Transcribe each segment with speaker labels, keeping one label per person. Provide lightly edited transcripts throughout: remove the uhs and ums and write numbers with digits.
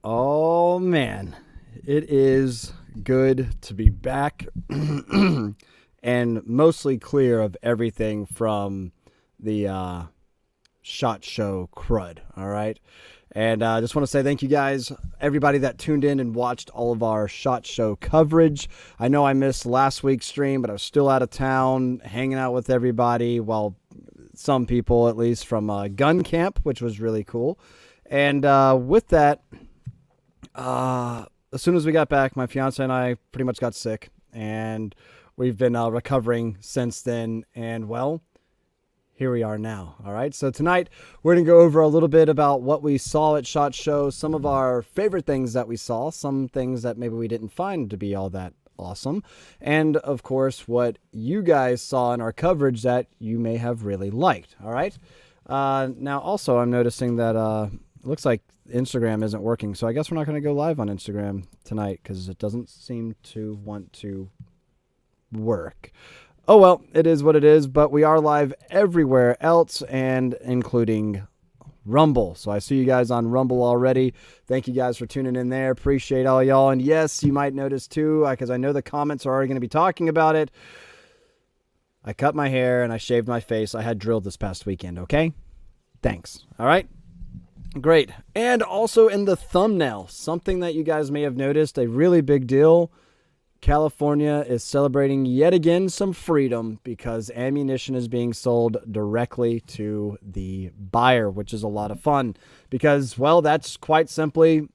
Speaker 1: Oh, man. It is good to be back and mostly clear of everything from the SHOT Show crud, all right? And I just want to say thank you guys, everybody that tuned in and watched all of our SHOT Show coverage. I know I missed last week's stream, but I was still out of town hanging out with everybody, well, some people at least from gun camp, which was really cool. And with that, as soon as we got back, my fiance and I pretty much got sick, and we've been recovering since then. And well, here we are now. All right. So tonight we're going to go over a little bit about what we saw at SHOT Show, some of our favorite things that we saw, some things that maybe we didn't find to be all that awesome, and of course what you guys saw in our coverage that you may have really liked. All right. Now also I'm noticing that it looks like Instagram isn't working, so I guess we're not going to go live on Instagram tonight because it doesn't seem to want to work. Oh well, it is what it is, but we are live everywhere else, and including Rumble. So I see you guys on Rumble already. Thank you guys for tuning in there. Appreciate all y'all. And yes, you might notice too, because I know the comments are already going to be talking about it, I cut my hair and I shaved my face. I had drilled this past weekend, okay? Thanks. All right? Great. And also in the thumbnail, something that you guys may have noticed, a really big deal. California is celebrating yet again some freedom because ammunition is being sold directly to the buyer, which is a lot of fun because, well, that's quite simply,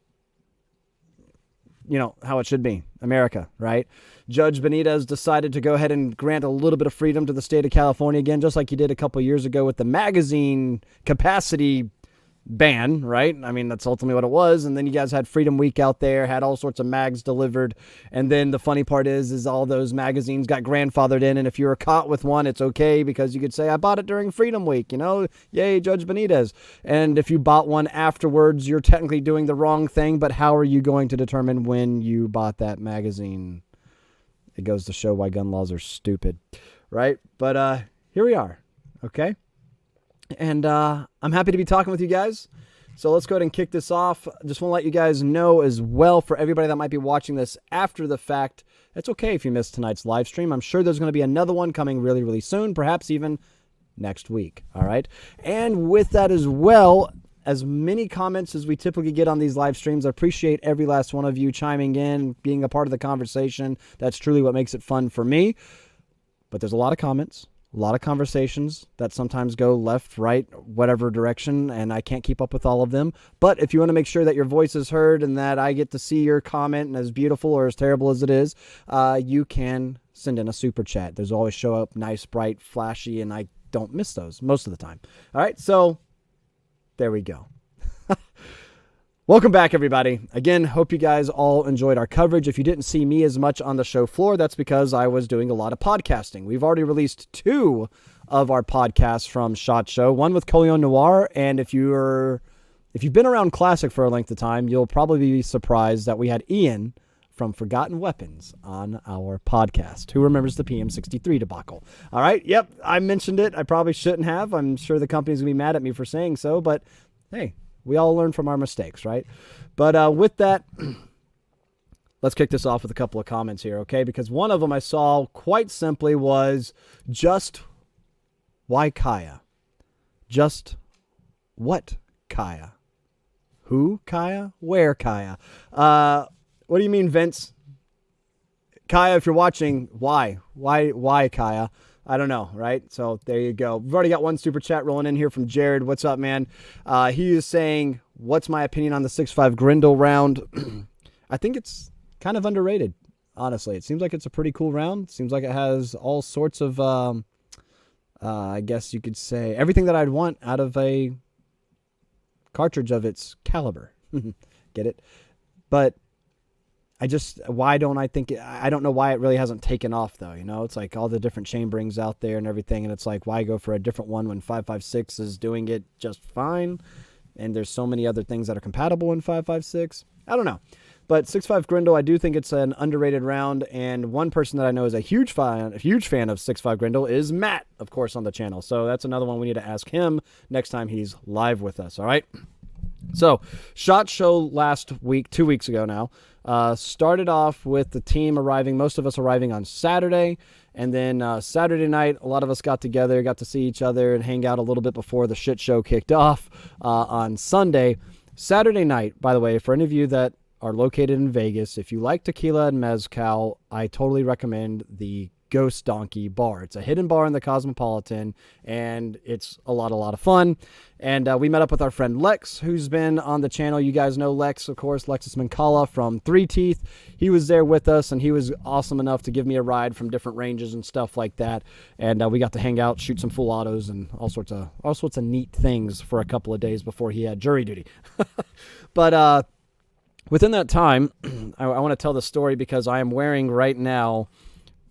Speaker 1: how it should be. America, right? Judge Benitez decided to go ahead and grant a little bit of freedom to the state of California again, just like he did a couple years ago with the magazine capacity ban, right? I mean, that's ultimately what it was. And then you guys had Freedom Week out there, had all sorts of mags delivered. And then the funny part is all those magazines got grandfathered in. And if you were caught with one, it's okay because you could say, I bought it during Freedom Week, yay, Judge Benitez. And if you bought one afterwards, you're technically doing the wrong thing. But how are you going to determine when you bought that magazine? It goes to show why gun laws are stupid, right? But here we are, okay? And I'm happy to be talking with you guys. So let's go ahead and kick this off. Just want to let you guys know as well, for everybody that might be watching this after the fact, it's okay if you missed tonight's live stream. I'm sure there's going to be another one coming really, really soon, perhaps even next week. All right. And with that as well, as many comments as we typically get on these live streams, I appreciate every last one of you chiming in, being a part of the conversation. That's truly what makes it fun for me. But there's a lot of comments. A lot of conversations that sometimes go left, right, whatever direction, and I can't keep up with all of them. But if you want to make sure that your voice is heard and that I get to see your comment, and as beautiful or as terrible as it is, you can send in a super chat. Those always show up nice, bright, flashy, and I don't miss those most of the time. All right, so there we go. Welcome back, everybody. Again, hope you guys all enjoyed our coverage. If you didn't see me as much on the show floor, that's because I was doing a lot of podcasting. We've already released 2 of our podcasts from SHOT Show, one with Colion Noir, and if you've been around Classic for a length of time, you'll probably be surprised that we had Ian from Forgotten Weapons on our podcast. Who remembers the PM63 debacle? All right, yep, I mentioned it. I probably shouldn't have. I'm sure the company's going to be mad at me for saying so, but hey, we all learn from our mistakes, right? But with that, let's kick this off with a couple of comments here, okay? Because one of them I saw quite simply was just why Kaya? Just what Kaya? Who Kaya? Where Kaya? What do you mean, Vince? Kaya, if you're watching, why? Why Kaya? I don't know, right? So there you go. We've already got one super chat rolling in here from Jared. What's up, man? He is saying, what's my opinion on the 6.5 Grindle round? I think it's kind of underrated, honestly. It seems like it's a pretty cool round. Seems like it has all sorts of, I guess you could say, everything that I'd want out of a cartridge of its caliber. Get it? But I don't know why it really hasn't taken off though. It's like all the different chamberings out there and everything. And it's like, why go for a different one when 5.56 is doing it just fine? And there's so many other things that are compatible in 5.56. I don't know. But 6.5 Grindle, I do think it's an underrated round. And one person that I know is a huge fan of 6.5 Grindle is Matt, of course, on the channel. So that's another one we need to ask him next time he's live with us. All right. So, SHOT Show last week, 2 weeks ago now, started off with the team arriving, most of us arriving on Saturday. And then Saturday night, a lot of us got together, got to see each other and hang out a little bit before the shit show kicked off on Sunday. Saturday night, by the way, for any of you that are located in Vegas, if you like tequila and mezcal, I totally recommend the Ghost Donkey Bar. It's a hidden bar in the Cosmopolitan, and it's a lot of fun. And we met up with our friend Lex, who's been on the channel. You guys know Lex, of course, Lexus Mancala from Three Teeth. He was there with us, and he was awesome enough to give me a ride from different ranges and stuff like that. And we got to hang out, shoot some full autos, and all sorts of neat things for a couple of days before he had jury duty. But within that time, I want to tell the story because I am wearing right now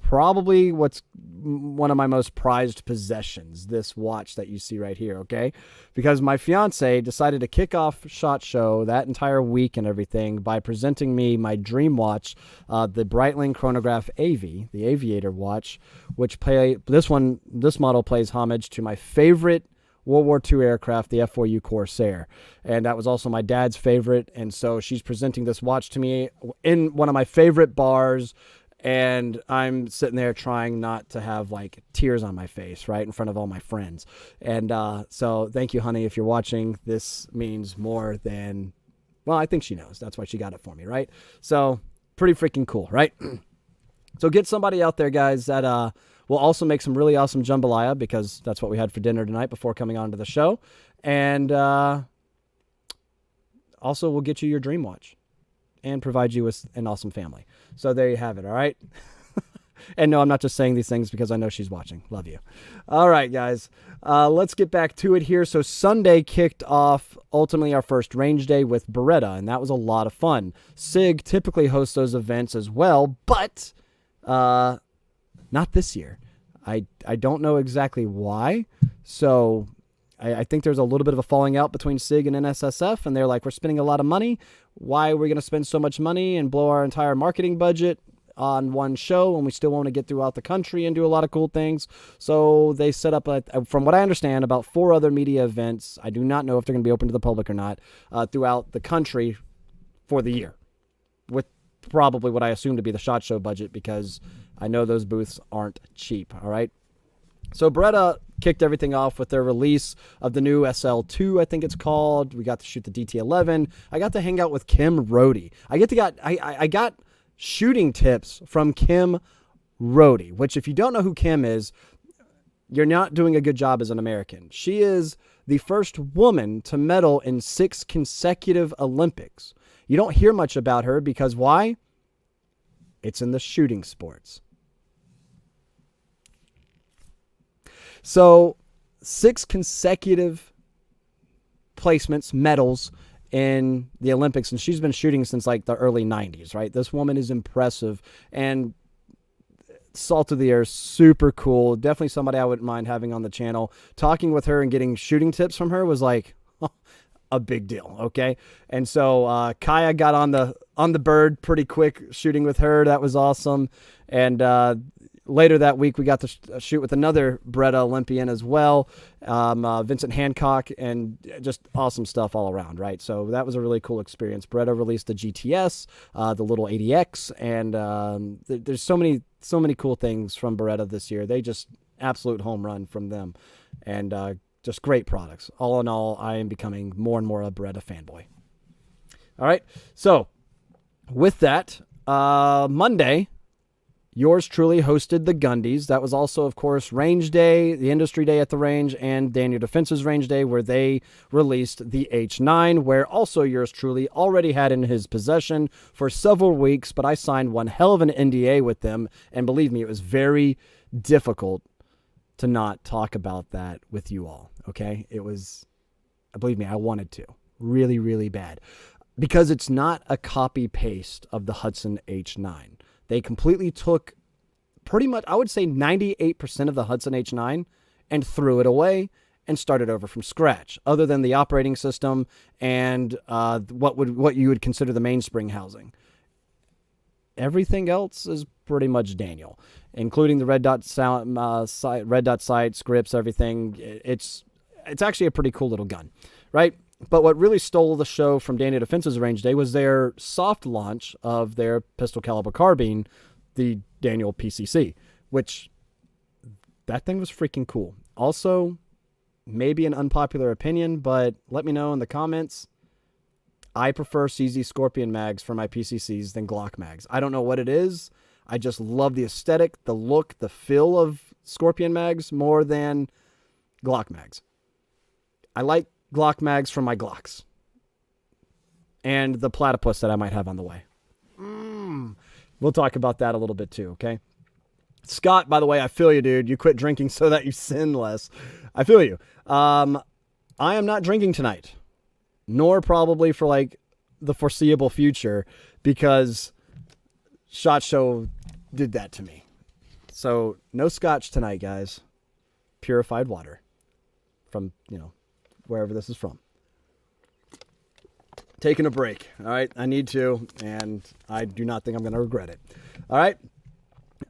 Speaker 1: probably what's one of my most prized possessions, this watch that you see right here, okay? Because my fiance decided to kick off SHOT Show that entire week and everything by presenting me my dream watch, the Breitling Chronograph AV, the Aviator watch, which this model plays homage to my favorite World War II aircraft, the F-4U Corsair. And that was also my dad's favorite. And so she's presenting this watch to me in one of my favorite bars. And I'm sitting there trying not to have like tears on my face, right, in front of all my friends. And so thank you, honey, if you're watching. This means more than, well, I think she knows. That's why she got it for me, right? So pretty freaking cool, right? So get somebody out there, guys, that will also make some really awesome jambalaya, because that's what we had for dinner tonight before coming on to the show. And also we'll get you your dream watch and provide you with an awesome family. So there you have it, all right? And no, I'm not just saying these things because I know she's watching. Love you. All right, guys. Let's get back to it here. So Sunday kicked off ultimately our first range day with Beretta, and that was a lot of fun. SIG typically hosts those events as well, but not this year. I don't know exactly why. So I think there's a little bit of a falling out between SIG and NSSF, and they're like, we're spending a lot of money. Why are we going to spend so much money and blow our entire marketing budget on one show when we still want to get throughout the country and do a lot of cool things? So they set up, from what I understand, about 4 other media events. I do not know if they're going to be open to the public or not, throughout the country for the year, with probably what I assume to be the SHOT Show budget, because I know those booths aren't cheap, all right? So Beretta kicked everything off with their release of the new SL2, I think it's called. We got to shoot the DT11. I got to hang out with Kim Rohde. I got shooting tips from Kim Rohde, which, if you don't know who Kim is, you're not doing a good job as an American. She is the first woman to medal in 6 consecutive Olympics. You don't hear much about her because why? It's in the shooting sports. So 6 consecutive placements, medals in the Olympics, and she's been shooting since like the early 90s, right? This woman is impressive and salt of the earth, super cool. Definitely somebody I wouldn't mind having on the channel. Talking with her and getting shooting tips from her was like a big deal, okay? And so Kaya got on the bird pretty quick shooting with her. That was awesome. And later that week, we got to shoot with another Beretta Olympian as well, Vincent Hancock, and just awesome stuff all around, right? So that was a really cool experience. Beretta released the GTS, the little 80X, and there's so many cool things from Beretta this year. They just absolute home run from them, and just great products. All in all, I am becoming more and more a Beretta fanboy. All right, so with that, Monday, yours truly hosted the Gundies. That was also, of course, Range Day, the Industry Day at the range, and Daniel Defense's Range Day, where they released the H9, where also yours truly already had in his possession for several weeks, but I signed one hell of an NDA with them, and believe me, it was very difficult to not talk about that with you all, okay? It was, believe me, I wanted to. Really, really bad. Because it's not a copy-paste of the Hudson H9. They completely took pretty much, I would say 98% of the Hudson H9 and threw it away and started over from scratch, other than the operating system and what you would consider the mainspring housing. Everything else is pretty much Daniel, including the red dot sight, scripts, everything. It's actually a pretty cool little gun, right? But what really stole the show from Daniel Defense's range day was their soft launch of their pistol caliber carbine, the Daniel PCC, which that thing was freaking cool. Also, maybe an unpopular opinion, but let me know in the comments. I prefer CZ Scorpion mags for my PCCs than Glock mags. I don't know what it is. I just love the aesthetic, the look, the feel of Scorpion mags more than Glock mags. I like Glock mags from my Glocks and the platypus that I might have on the way. We'll talk about that a little bit too, okay? Scott, by the way, I feel you, dude. You quit drinking so that you sin less. I feel you. I am not drinking tonight, nor probably for like the foreseeable future, because SHOT Show did that to me. So no scotch tonight, guys. Purified water from, wherever this is from. Taking a break. All right. I need to, and I do not think I'm going to regret it. All right.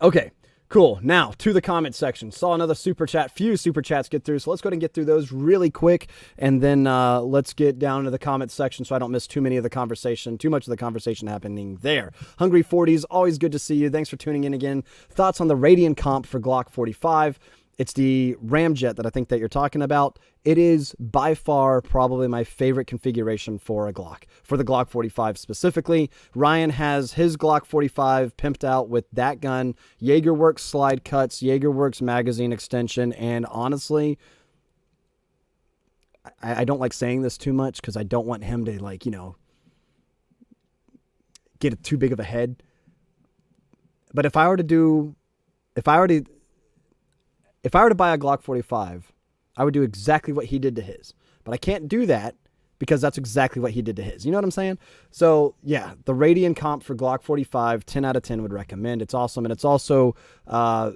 Speaker 1: Okay. Cool. Now to the comment section. Saw another super chat. Few super chats get through. So let's go ahead and get through those really quick. And then let's get down to the comment section so I don't miss too much of the conversation happening there. Hungry 40s, always good to see you. Thanks for tuning in again. Thoughts on the Radian comp for Glock 45? It's the Ramjet that I think that you're talking about. It is by far probably my favorite configuration for a Glock. For the Glock 45 specifically, Ryan has his Glock 45 pimped out with that gun, JagerWorks slide cuts, JagerWorks magazine extension, and honestly, I don't like saying this too much because I don't want him to get too big of a head. But if I were to buy a Glock 45, I would do exactly what he did to his. But I can't do that because that's exactly what he did to his. You know what I'm saying? So, yeah, the Radian comp for Glock 45, 10 out of 10 would recommend. It's awesome. And it's also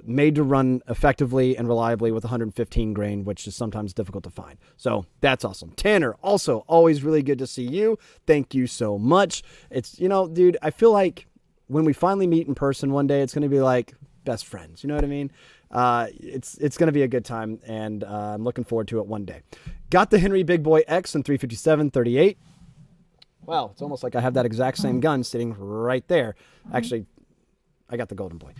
Speaker 1: made to run effectively and reliably with 115 grain, which is sometimes difficult to find. So that's awesome. Tanner, also always really good to see you. Thank you so much. It's, dude, I feel like when we finally meet in person one day, it's going to be like best friends. You know what I mean? It's going to be a good time, and I'm looking forward to it one day. Got the Henry Big Boy X in 357-38. Wow, it's almost like I have that exact same gun sitting right there. Actually, I got the Golden Boy.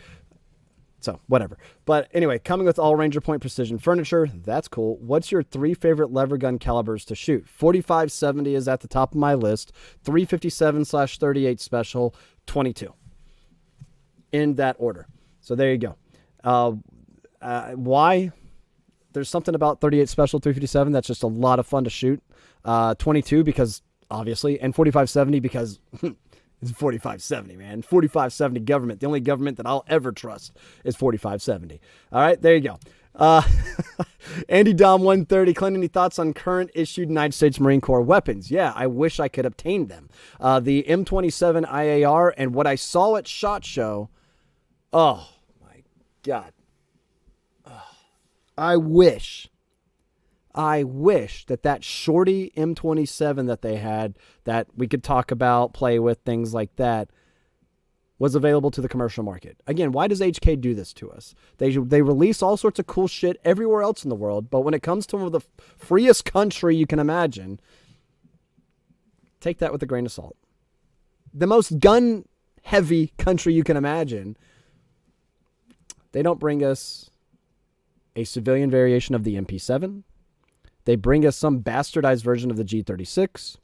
Speaker 1: So, whatever. But anyway, coming with all Ranger Point precision furniture, that's cool. What's your 3 favorite lever gun calibers to shoot? 45-70 is at the top of my list. 357/38 special, 22. In that order. So there you go. Why? There's something about 38 special 357 that's just a lot of fun to shoot. 22 because obviously, and 45-70 because it's 45-70, man. 45-70 government. The only government that I'll ever trust is 45-70. All right, there you go. Andy Dom 130. Clint, any thoughts on current issued United States Marine Corps weapons? Yeah, I wish I could obtain them. The M27 IAR and what I saw at SHOT Show. Oh my God. I wish that shorty M27 that they had that we could talk about, play with, things like that, was available to the commercial market. Again, why does HK do this to us? They release all sorts of cool shit everywhere else in the world, but when it comes to the freest country you can imagine, take that with a grain of salt. The most gun-heavy country you can imagine, they don't bring us a civilian variation of the MP7. They bring us some bastardized version of the G36.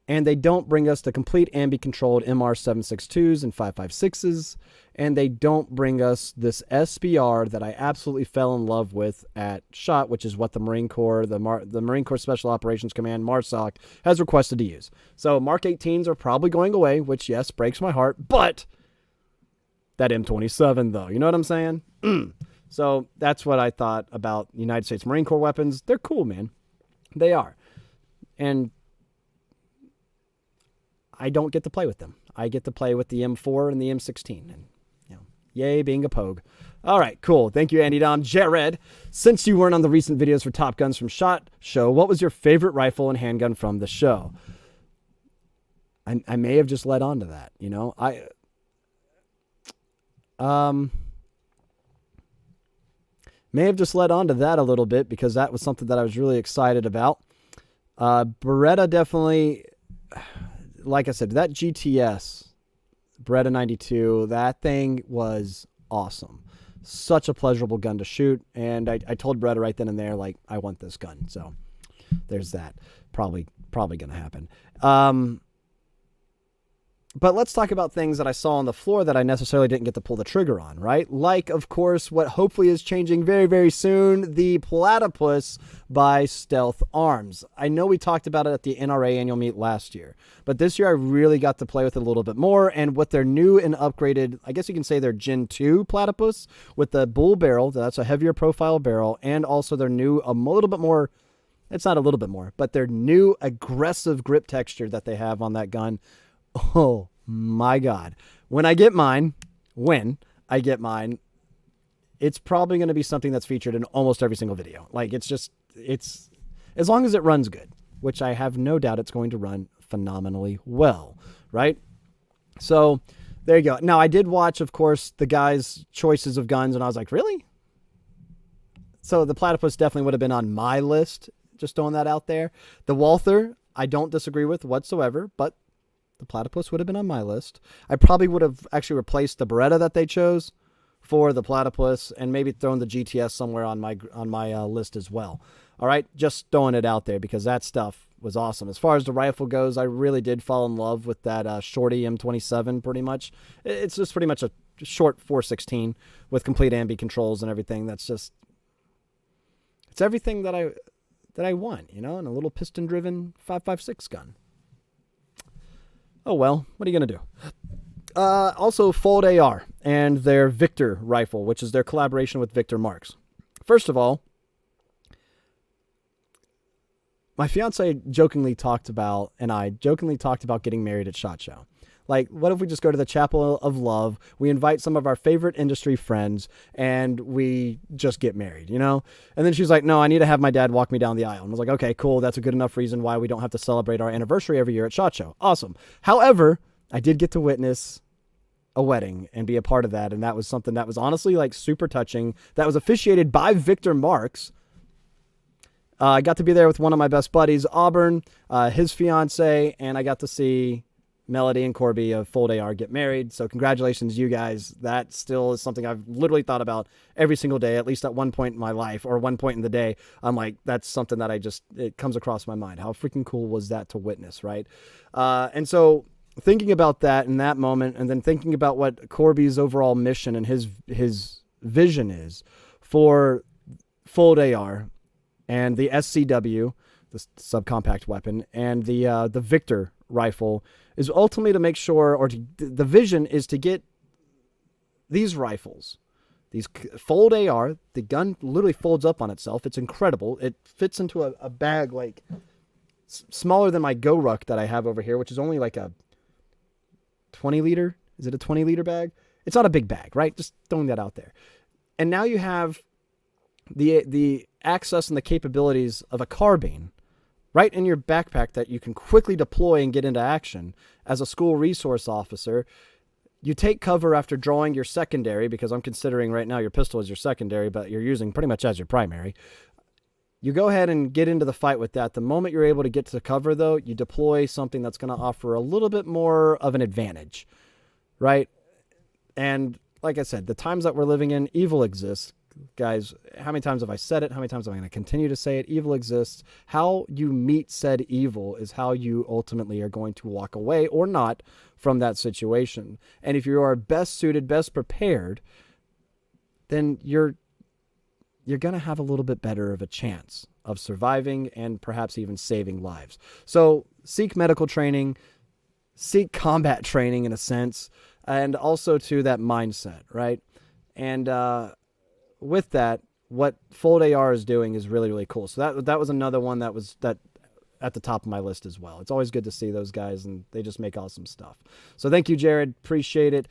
Speaker 1: And they don't bring us the complete ambi-controlled MR762s and 5.56s. And they don't bring us this SBR that I absolutely fell in love with at SHOT, which is what the Marine Corps, the Marine Corps Special Operations Command, MARSOC, has requested to use. So Mark 18s are probably going away, which, yes, breaks my heart. But that M27, though, you know what I'm saying? So that's what I thought about United States Marine Corps weapons. They're cool, man. They are. And I don't get to play with them. I get to play with the M4 and the M16. And, yay, being a pogue. All right, cool. Thank you, Andy Dom. Jared, since you weren't on the recent videos for Top Guns from SHOT Show, what was your favorite rifle and handgun from the show? I may have just led on to that, may have just led on to that a little bit because that was something that I was really excited about. Beretta definitely, like I said, that GTS, Beretta 92, that thing was awesome. Such a pleasurable gun to shoot. And I told Beretta right then and there, like, I want this gun. So there's that. Probably going to happen. But let's talk about things that I saw on the floor that I necessarily didn't get to pull the trigger on, right? Like, of course, what hopefully is changing very, very soon, the Platypus by Stealth Arms. I know we talked about it at the NRA annual meet last year, but this year I really got to play with it a little bit more. And with their new and upgraded, I guess you can say their Gen 2 Platypus with the bull barrel, that's a heavier profile barrel, and also their new, a little bit more, it's not a little bit more, but their new aggressive grip texture that they have on that gun. Oh my God. When I get mine, it's probably going to be something that's featured in almost every single video. Like, it's as long as it runs good, which I have no doubt it's going to run phenomenally well, right? So there you go. Now, I did watch, of course, the guys' choices of guns, and I was like, really? So the Platypus definitely would have been on my list, just throwing that out there. The Walther, I don't disagree with whatsoever, but the Platypus would have been on my list. I probably would have actually replaced the Beretta that they chose for the Platypus and maybe thrown the GTS somewhere on my list as well. All right, just throwing it out there because that stuff was awesome. As far as the rifle goes, I really did fall in love with that Shorty M27 pretty much. It's just pretty much a short 416 with complete ambi controls and everything. That's just, it's everything that I want, you know, and a little piston-driven 5.56 gun. Oh, well, what are you going to do? Also, Fold AR and their Victor rifle, which is their collaboration with Victor Marks. First of all, my fiance jokingly talked about getting married at SHOT Show. Like, what if we just go to the Chapel of Love, we invite some of our favorite industry friends, and we just get married, you know? And then she's like, no, I need to have my dad walk me down the aisle. And I was like, okay, cool. That's a good enough reason why we don't have to celebrate our anniversary every year at SHOT Show. Awesome. However, I did get to witness a wedding and be a part of that, and that was something that was honestly, like, super touching. That was officiated by Victor Marks. I got to be there with one of my best buddies, Auburn, his fiance, and I got to see Melody and Corby of Fold AR get married. So congratulations, you guys. That still is something I've literally thought about every single day, at least at one point in my life or one point in the day. I'm like, that's something that it comes across my mind. How freaking cool was that to witness, right? And so thinking about that in that moment, and then thinking about what Corby's overall mission and his vision is for Fold AR and the SCW, the subcompact weapon, and the Victor rifle is ultimately to make sure, the vision is to get these rifles, these Fold AR, the gun literally folds up on itself. It's incredible. It fits into a bag like smaller than my Go Ruck that I have over here, which is only like a 20 liter. Is it a 20 liter bag? It's not a big bag, right? Just throwing that out there. And now you have the access and the capabilities of a carbine right in your backpack that you can quickly deploy and get into action. As a school resource officer, you take cover after drawing your secondary, because I'm considering right now your pistol is your secondary, but you're using pretty much as your primary. You go ahead and get into the fight with that. The moment you're able to get to cover, though, you deploy something that's going to offer a little bit more of an advantage, right? And like I said, the times that we're living in, evil exists. Guys, how many times have I said it? How many times am I going to continue to say it? Evil exists. How you meet said evil is how you ultimately are going to walk away or not from that situation. And if you are best suited, best prepared, then you're going to have a little bit better of a chance of surviving and perhaps even saving lives. So seek medical training, seek combat training in a sense, and also to that mindset, right? And with that, what Fold AR is doing is really, really cool. So that was another one that at the top of my list as well. It's always good to see those guys, and they just make awesome stuff. So thank you, Jared. Appreciate it.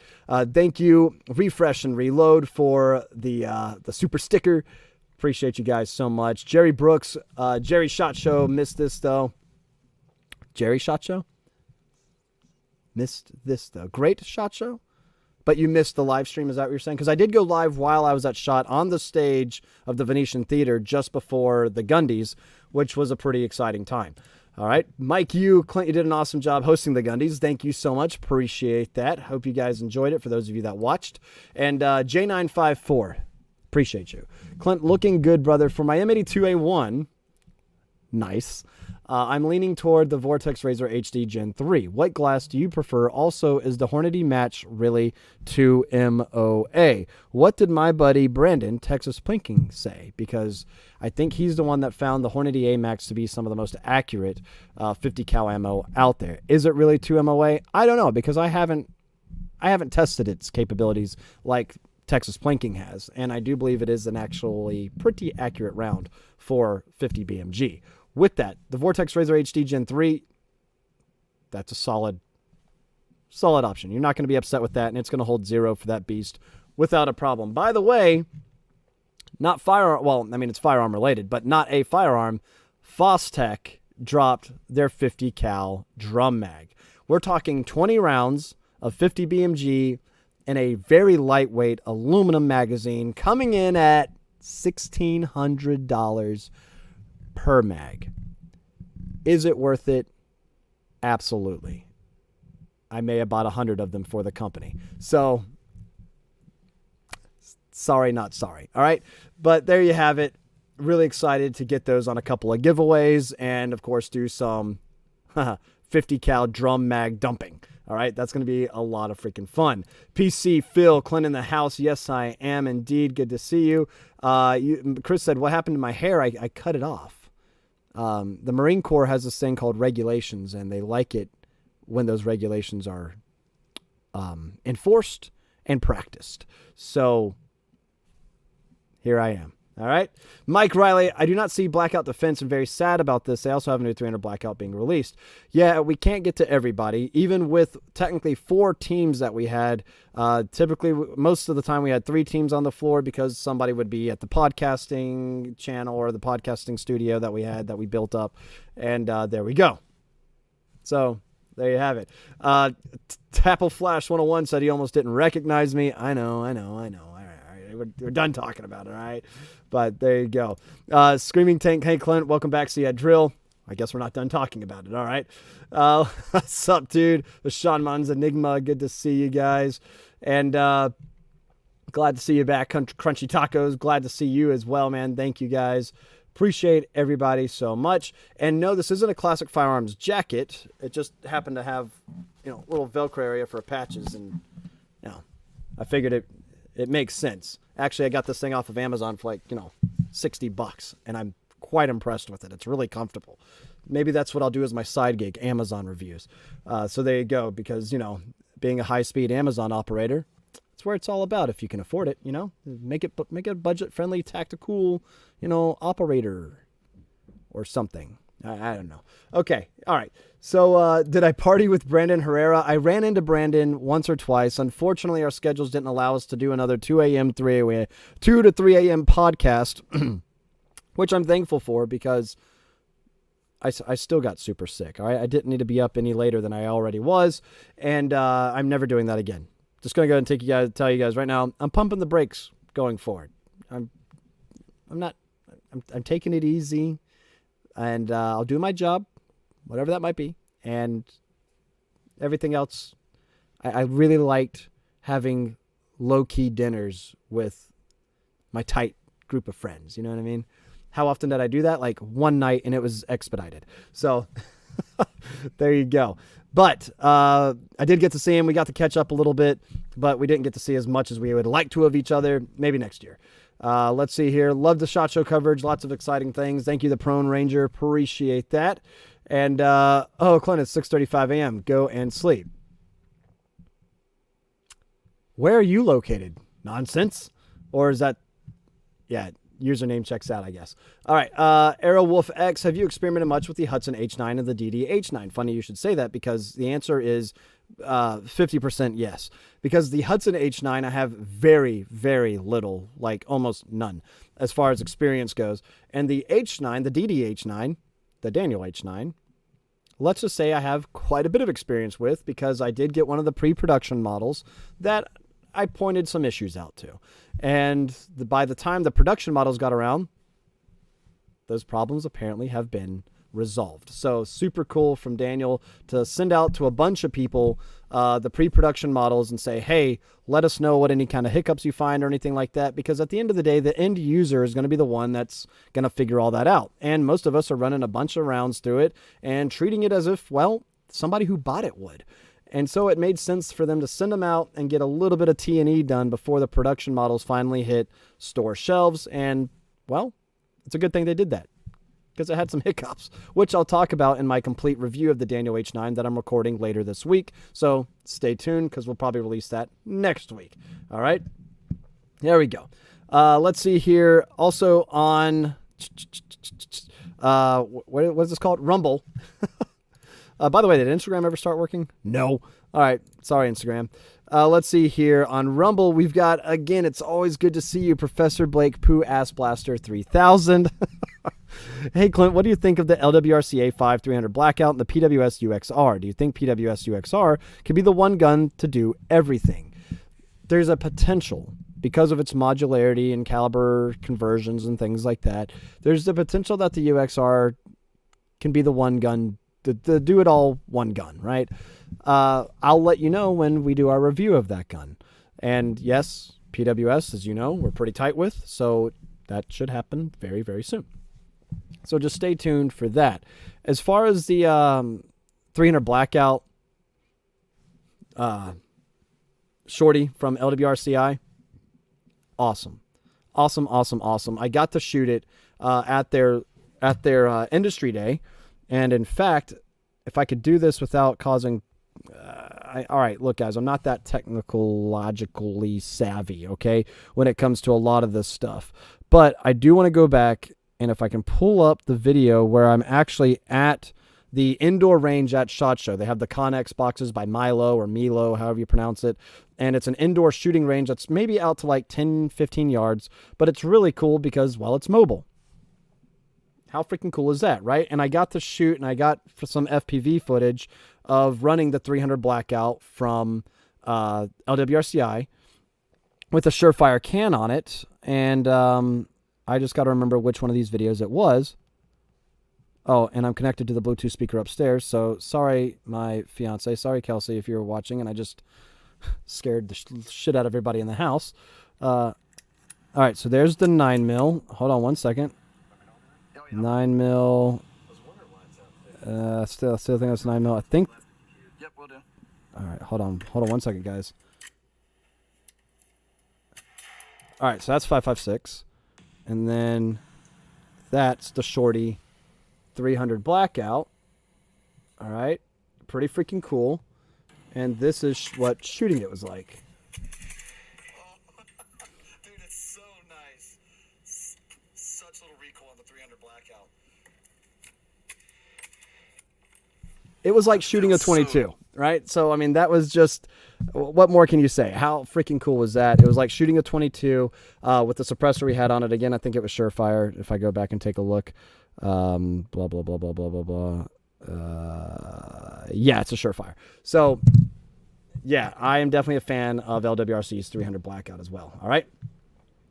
Speaker 1: Thank you, Refresh and Reload, for the super sticker. Appreciate you guys so much. Jerry Brooks, Jerry Shot Show, missed this though. Jerry Shot Show? Missed this though. Great Shot Show? But you missed the live stream, is that what you're saying? Because I did go live while I was at SHOT on the stage of the Venetian Theater just before the Gundies, which was a pretty exciting time. All right. Mike, Clint, you did an awesome job hosting the Gundies. Thank you so much. Appreciate that. Hope you guys enjoyed it for those of you that watched. And J954, appreciate you. Clint, looking good, brother. For my M82A1, nice. I'm leaning toward the Vortex Razor HD Gen 3. What glass do you prefer? Also, is the Hornady match really 2MOA? What did my buddy Brandon, Texas Plinking, say? Because I think he's the one that found the Hornady AMAX to be some of the most accurate 50 cal ammo out there. Is it really 2MOA? I don't know, because I haven't tested its capabilities like Texas Plinking has, and I do believe it is an actually pretty accurate round for 50 BMG. With that, the Vortex Razor HD Gen 3, that's a solid option. You're not going to be upset with that, and it's going to hold 0 for that beast without a problem. By the way, not firearm, well, I mean, it's firearm related, but not a firearm. Fostech dropped their 50 cal drum mag. We're talking 20 rounds of 50 BMG and a very lightweight aluminum magazine coming in at $1,600 per mag. Is it worth it? Absolutely. I may have bought 100 of them for the company. So, sorry, not sorry. All right. But there you have it. Really excited to get those on a couple of giveaways and, of course, do some 50 cal drum mag dumping. All right, that's going to be a lot of freaking fun. PC Phil, Clint in the house. Yes, I am indeed. Good to see you. Chris said, what happened to my hair? I cut it off. The Marine Corps has this thing called regulations, and they like it when those regulations are enforced and practiced. So here I am. All right. Mike Riley, I do not see Blackout Defense. I'm very sad about this. They also have a new 300 Blackout being released. Yeah, we can't get to everybody. Even with technically 4 teams that we had, typically most of the time we had 3 teams on the floor because somebody would be at the podcasting channel or the podcasting studio that we had that we built up. And there we go. So there you have it. Tapple Flash 101 said he almost didn't recognize me. I know. We're done talking about it, all right? But there you go. Screaming Tank, hey, Clint, welcome back. See you at Drill. I guess we're not done talking about it, all right? What's up, dude? The Sean Mun's Enigma, good to see you guys. And glad to see you back. Crunchy Tacos, glad to see you as well, man. Thank you, guys. Appreciate everybody so much. And no, this isn't a classic Firearms jacket. It just happened to have, a little Velcro area for patches. And, I figured it makes sense. Actually, I got this thing off of Amazon for $60, and I'm quite impressed with it. It's really comfortable. Maybe that's what I'll do as my side gig, Amazon reviews. So there you go, because, being a high-speed Amazon operator, it's where it's all about if you can afford it, Make it a budget-friendly, tactical, operator or something. I don't know. Okay. All right. So did I party with Brandon Herrera? I ran into Brandon once or twice. Unfortunately, our schedules didn't allow us to do another 2 to 3 a.m. podcast, which I'm thankful for because I still got super sick. All right. I didn't need to be up any later than I already was. And I'm never doing that again. Just going to go ahead and tell you guys right now, I'm pumping the brakes going forward. I'm taking it easy. And I'll do my job, whatever that might be. And everything else, I really liked having low-key dinners with my tight group of friends. You know what I mean? How often did I do that? Like one night, and it was expedited. So there you go. But I did get to see him. We got to catch up a little bit, but we didn't get to see as much as we would like to of each other. Maybe next year. Let's see here. Love the SHOT Show coverage. Lots of exciting things. Thank you, the Prone Ranger. Appreciate that. And, Clint, it's 6:35 a.m. Go and sleep. Where are you located? Nonsense? Or is that, username checks out, I guess. All right. Arrow Wolf X, have you experimented much with the Hudson H9 and the DD H9? Funny you should say that because the answer is 50% yes. Because the Hudson H9, I have very, very little, like almost none, as far as experience goes. And the H9, the DD H9, the Daniel H9, let's just say I have quite a bit of experience with because I did get one of the pre-production models that I pointed some issues out to. And by the time the production models got around, those problems apparently have been resolved. So super cool from Daniel to send out to a bunch of people the pre-production models and say, hey, let us know what any kind of hiccups you find or anything like that, because at the end of the day, the end user is going to be the one that's going to figure all that out. And most of us are running a bunch of rounds through it and treating it as if, well, somebody who bought it would. And so it made sense for them to send them out and get a little bit of T&E done before the production models finally hit store shelves. And, well, it's a good thing they did that, because it had some hiccups, which I'll talk about in my complete review of the Daniel H9 that I'm recording later this week. So stay tuned, because we'll probably release that next week. All right. There we go. Let's see here. Also on, what is this called? Rumble. By the way, did Instagram ever start working? No. All right. Sorry, Instagram. Let's see here. On Rumble, we've got, again, it's always good to see you, Professor Blake Pooh Ass Blaster 3000. Hey, Clint, what do you think of the LWRCA 5300 Blackout and the PWS UXR? Do you think PWS UXR could be the one gun to do everything? There's a potential, because of its modularity and caliber conversions and things like that. There's the potential that the UXR can be the one gun to do it all one gun, right? I'll let you know when we do our review of that gun. And yes, PWS, as you know, we're pretty tight with, so that should happen very, very soon. So just stay tuned for that. As far as the 300 Blackout shorty from LWRCI, awesome. Awesome. I got to shoot it at their industry day. And in fact, if I could do this without causing, all right, look, guys, I'm not that technologically savvy, okay, when it comes to a lot of this stuff. But I do want to go back, and if I can pull up the video where I'm actually at the indoor range at SHOT Show. They have the Connex boxes by Milo or Milo, however you pronounce it. And it's an indoor shooting range that's maybe out to like 10, 15 yards. But it's really cool because, well, it's mobile. How freaking cool is that, right? And I got to shoot, and I got some FPV footage of running the 300 Blackout from LWRCI with a Surefire can on it. And I just got to remember which one of these videos it was. Oh, and I'm connected to the Bluetooth speaker upstairs. So sorry, my fiance. Sorry, Kelsey, if you were watching, and I just scared the shit out of everybody in the house. All right, so there's the 9mm. Hold on one second. 9mm. Still think that's 9mm. I think.
Speaker 2: Yep, will do.
Speaker 1: All right, hold on one second, guys. All right, so that's 5.56, and then that's the shorty 300 Blackout. All right, pretty freaking cool. And this is what shooting it was like.
Speaker 2: Oh, dude, it's so nice. Such little recoil on the 300 Blackout.
Speaker 1: It was like shooting a 22, right? So, I mean, that was just, what more can you say? How freaking cool was that? It was like shooting a 22 with the suppressor we had on it. Again, I think it was Surefire, if I go back and take a look. Blah, blah, blah, blah, blah, blah, blah. Yeah, it's a Surefire. So, yeah, I am definitely a fan of LWRC's 300 Blackout as well. All right?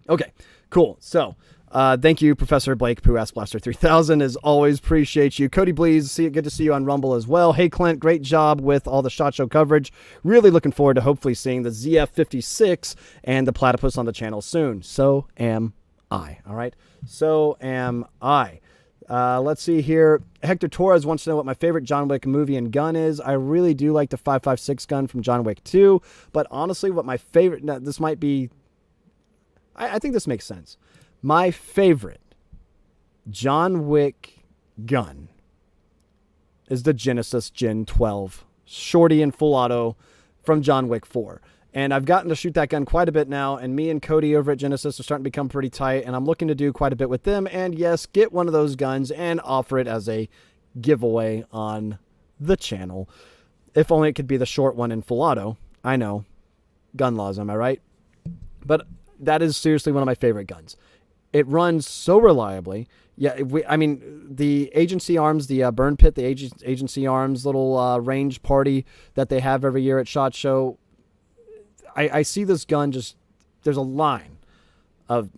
Speaker 1: Okay, cool. So, thank you, Professor Blake Pooh Ass Blaster 3000. As always, appreciate you. Cody Blees, good to see you on Rumble as well. Hey, Clint, great job with all the SHOT Show coverage. Really looking forward to hopefully seeing the ZF56 and the Platypus on the channel soon. So am I. All right? So am I. Let's see here. Hector Torres wants to know what my favorite John Wick movie and gun is. I really do like the 5.56 gun from John Wick 2, but honestly, what my favorite, now, this might be, I think this makes sense. My favorite John Wick gun is the Genesis Gen 12 shorty and full auto from John Wick 4. And I've gotten to shoot that gun quite a bit now, and me and Cody over at Genesis are starting to become pretty tight, and I'm looking to do quite a bit with them. And yes, get one of those guns and offer it as a giveaway on the channel. If only it could be the short one in full auto. I know. Gun laws, am I right? But that is seriously one of my favorite guns. It runs so reliably. Yeah, the Agency Arms, the Burn Pit, the Agency Arms little range party that they have every year at SHOT Show, I see this gun just, there's a line of,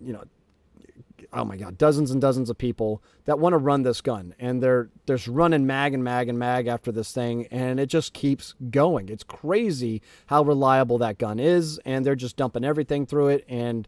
Speaker 1: oh my God, dozens and dozens of people that want to run this gun, and they're just running mag and mag and mag after this thing, and it just keeps going. It's crazy how reliable that gun is, and they're just dumping everything through it. And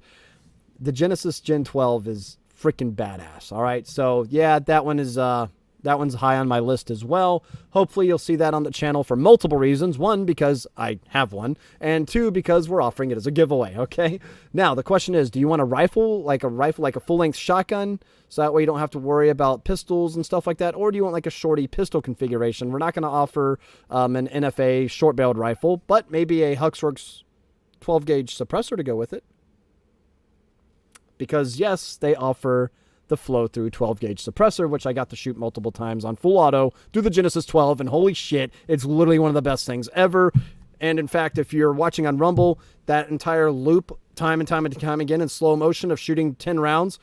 Speaker 1: the Genesis Gen 12 is freaking badass. All right, so yeah, that one's high on my list as well. Hopefully you'll see that on the channel for multiple reasons. One, because I have one, and two, because we're offering it as a giveaway, okay? Now, the question is, do you want a rifle like a full-length shotgun, so that way you don't have to worry about pistols and stuff like that, or do you want like a shorty pistol configuration? We're not going to offer an NFA short-barreled rifle, but maybe a Huxworks 12-gauge suppressor to go with it. Because, yes, they offer the flow-through 12-gauge suppressor, which I got to shoot multiple times on full auto through the Genesis 12, and holy shit, it's literally one of the best things ever. And in fact, if you're watching on Rumble, that entire loop, time and time again in slow motion of shooting 10 rounds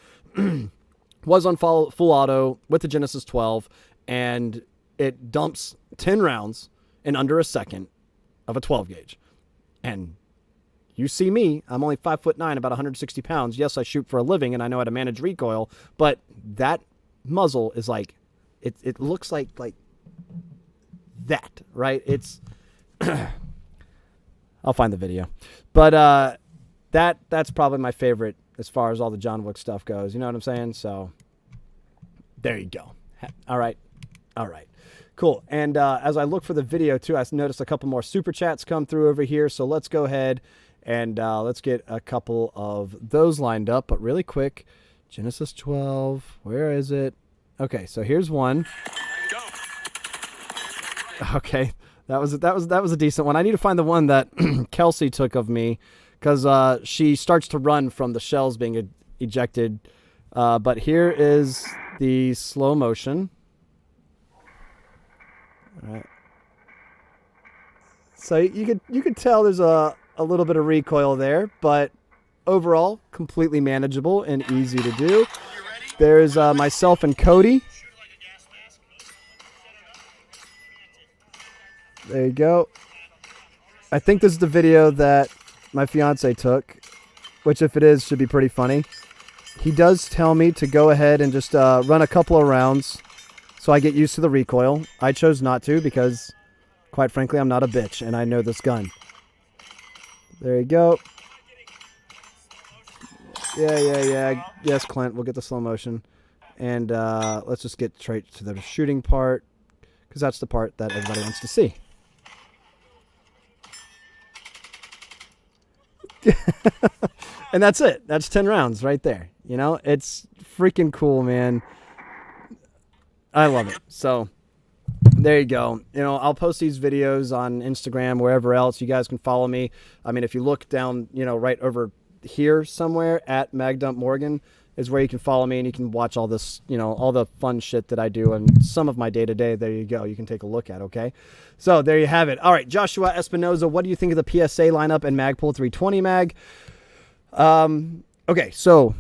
Speaker 1: was on full auto with the Genesis 12, and it dumps 10 rounds in under a second of a 12-gauge. And you see me, I'm only 5'9", about 160 pounds. Yes, I shoot for a living and I know how to manage recoil, but that muzzle is like, it looks like that, right? It's, I'll find the video. But that's probably my favorite as far as all the John Wick stuff goes. You know what I'm saying? So there you go. All right. Cool. And as I look for the video too, I noticed a couple more super chats come through over here. So let's go ahead and let's get a couple of those lined up. But really quick, Genesis 12, where is it? Okay, so here's one.
Speaker 2: Go.
Speaker 1: Okay, that was a decent one. I need to find the one that Kelsey took of me, because she starts to run from the shells being ejected. But here is the slow motion. All right. So you could tell there's a little bit of recoil there, but overall completely manageable and easy to do. There's myself and Cody. There you go. I think this is the video that my fiance took, which if it is, should be pretty funny. He does tell me to go ahead and just run a couple of rounds so I get used to the recoil. I chose not to because, quite frankly, I'm not a bitch and I know this gun. There you go. Yeah. Yes, Clint, we'll get the slow motion. And let's just get straight to the shooting part, because that's the part that everybody wants to see. And that's it. That's 10 rounds right there. You know, it's freaking cool, man. I love it. So there you go. You know, I'll post these videos on Instagram, wherever else. You guys can follow me. I mean, if you look down, you know, right over here somewhere at MagDumpMorgan is where you can follow me, and you can watch all this, you know, all the fun shit that I do and some of my day-to-day. There you go. You can take a look at, okay? So there you have it. All right, Joshua Espinoza, what do you think of the PSA lineup and Magpul 320 mag? Okay, so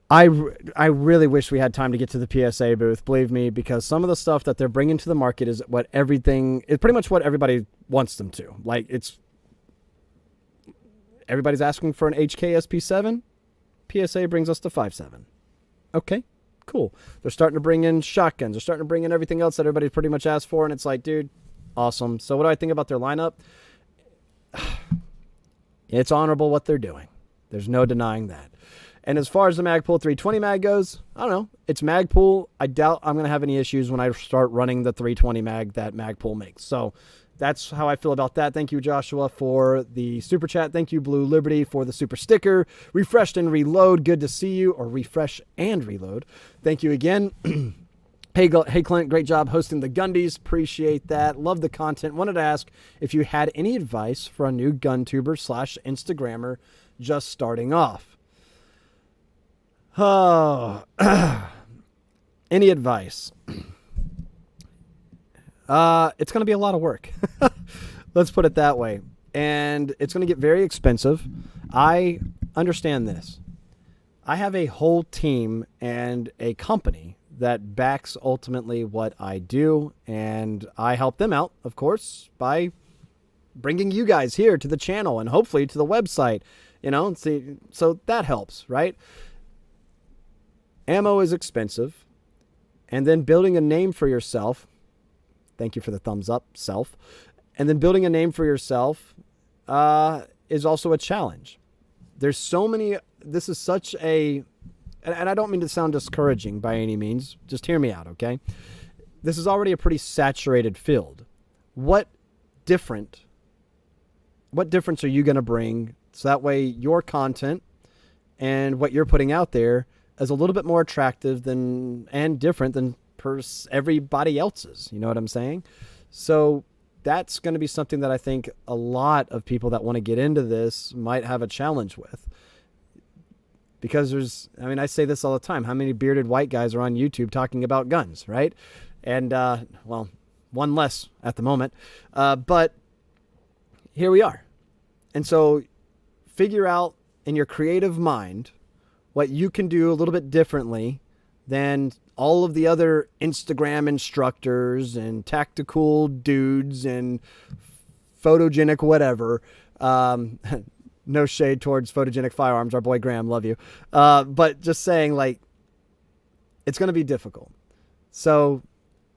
Speaker 1: I really wish we had time to get to the PSA booth, believe me, because some of the stuff that they're bringing to the market is pretty much what everybody wants them to. Like, everybody's asking for an HK SP7. PSA brings us to 5.7. Okay, cool. They're starting to bring in shotguns. They're starting to bring in everything else that everybody pretty much asked for, and it's like, dude, awesome. So what do I think about their lineup? It's honorable what they're doing. There's no denying that. And as far as the Magpul 320 mag goes, I don't know. It's Magpul. I doubt I'm going to have any issues when I start running the 320 mag that Magpul makes. So that's how I feel about that. Thank you, Joshua, for the super chat. Thank you, Blue Liberty, for the super sticker. Refreshed and reload. Good to see you. Or refresh and reload. Thank you again. Hey, Clint, great job hosting the Gundies. Appreciate that. Love the content. Wanted to ask if you had any advice for a new GunTuber/Instagrammer just starting off. Oh, any advice? It's going to be a lot of work. Let's put it that way. And it's going to get very expensive. I understand this. I have a whole team and a company that backs ultimately what I do, and I help them out, of course, by bringing you guys here to the channel and hopefully to the website, you know, see, so that helps, right? ammo is expensive, and then building a name for yourself. Thank you for the thumbs up, self. And then building a name for yourself is also a challenge. There's so many. This is such a, and I don't mean to sound discouraging by any means. Just hear me out, okay? This is already a pretty saturated field. What difference are you going to bring so that way your content and what you're putting out there is a little bit more attractive than and different than everybody else's? You know what I'm saying? So that's going to be something that I think a lot of people that want to get into this might have a challenge with. Because I say this all the time. How many bearded white guys are on YouTube talking about guns, right? And, well, one less at the moment. But here we are. And so figure out in your creative mind what you can do a little bit differently than all of the other Instagram instructors and tactical dudes and photogenic whatever. No shade towards photogenic firearms. Our boy Graham, love you. But just saying, like, it's going to be difficult. So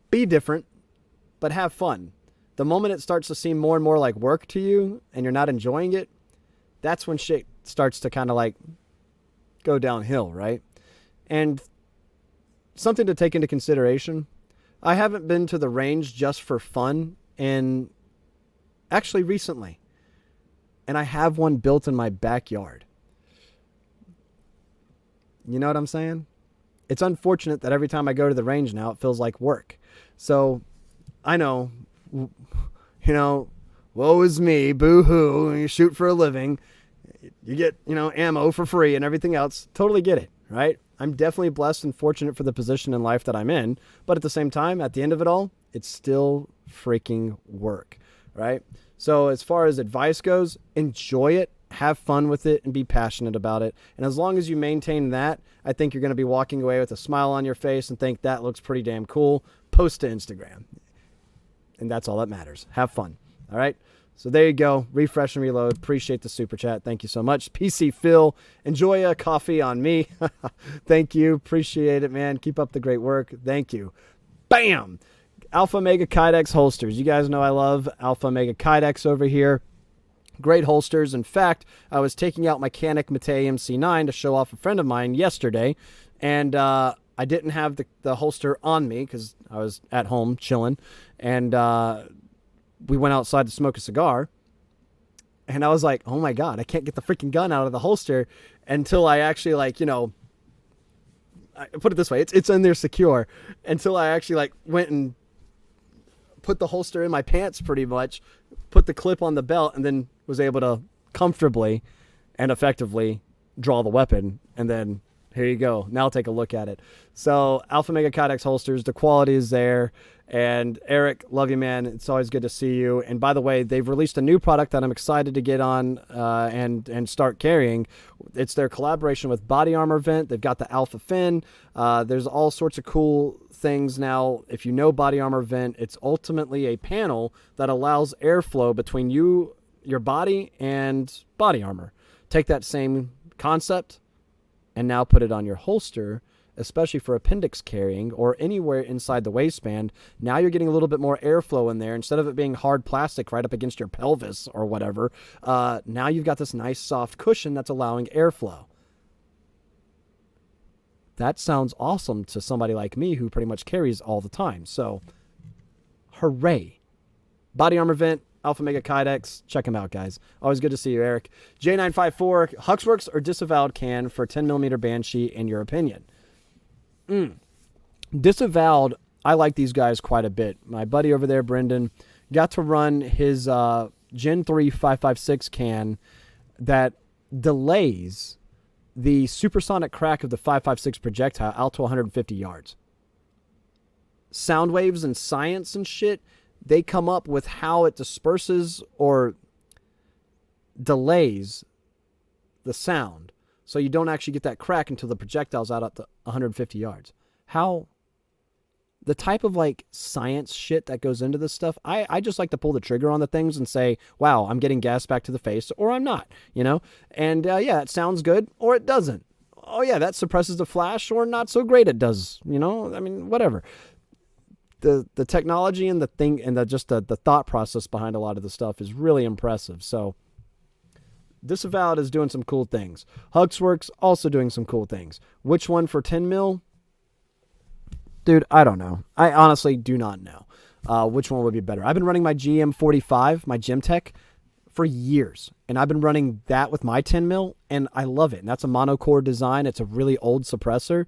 Speaker 1: be different, but have fun. The moment it starts to seem more and more like work to you and you're not enjoying it, that's when shit starts to kind of like go downhill, right? And something to take into consideration, I haven't been to the range just for fun and actually recently. And I have one built in my backyard. You know what I'm saying? It's unfortunate that every time I go to the range now, it feels like work. So I know, woe is me, boo-hoo, you shoot for a living. You get, ammo for free and everything else. Totally get it, right? I'm definitely blessed and fortunate for the position in life that I'm in. But at the same time, at the end of it all, it's still freaking work, right? So as far as advice goes, enjoy it, have fun with it, and be passionate about it. And as long as you maintain that, I think you're going to be walking away with a smile on your face and think that looks pretty damn cool. Post to Instagram. And that's all that matters. Have fun. All right? So there you go. Refresh and reload. Appreciate the super chat. Thank you so much. PC Phil, enjoy a coffee on me. Thank you. Appreciate it, man. Keep up the great work. Thank you. Bam! Alpha Mega Kydex holsters. You guys know I love Alpha Mega Kydex over here. Great holsters. In fact, I was taking out my Canik Mate MC9 to show off a friend of mine yesterday, and I didn't have the holster on me because I was at home chilling, and we went outside to smoke a cigar, and I was like, oh my God, I can't get the freaking gun out of the holster until I actually I put it this way, it's in there secure, until I actually went and put the holster in my pants pretty much, put the clip on the belt, and then was able to comfortably and effectively draw the weapon. And then here you go. Now take a look at it. So Alpha Mega Kydex holsters, the quality is there. And Eric, love you, man. It's always good to see you. And by the way, they've released a new product that I'm excited to get on and start carrying. It's their collaboration with Body Armor Vent. They've got the Alpha Fin. There's all sorts of cool things now. If you know Body Armor Vent, it's ultimately a panel that allows airflow between your body and body armor. Take that same concept and now put it on your holster, especially for appendix carrying or anywhere inside the waistband. Now you're getting a little bit more airflow in there. Instead of it being hard plastic right up against your pelvis or whatever, now you've got this nice soft cushion that's allowing airflow. That sounds awesome to somebody like me who pretty much carries all the time. So, hooray. Body Armor Vent, Alpha Mega Kydex. Check them out, guys. Always good to see you, Eric. J954, Huxworks or disavowed can for 10mm Banshee, in your opinion? Disavowed, I like these guys quite a bit. My buddy over there, Brendan, got to run his Gen 3 5.56 can that delays the supersonic crack of the 5.56 projectile out to 150 yards. Sound waves and science and shit, they come up with how it disperses or delays the sound, so you don't actually get that crack until the projectile's out to 150 yards. How the type of science shit that goes into this stuff, I just like to pull the trigger on the things and say, wow, I'm getting gas back to the face, or I'm not, And yeah, it sounds good or it doesn't. oh yeah, that suppresses the flash, or not so great it does, you know? I mean, whatever. The technology and the thing and the thought process behind a lot of the stuff is really impressive. So Disavowed is doing some cool things. Huxworks also doing some cool things. Which one for 10 mil? Dude, I don't know. I honestly do not know which one would be better. I've been running my GM45, my Gemtech, for years. And I've been running that with my 10 mil, and I love it. And that's a monocore design. It's a really old suppressor.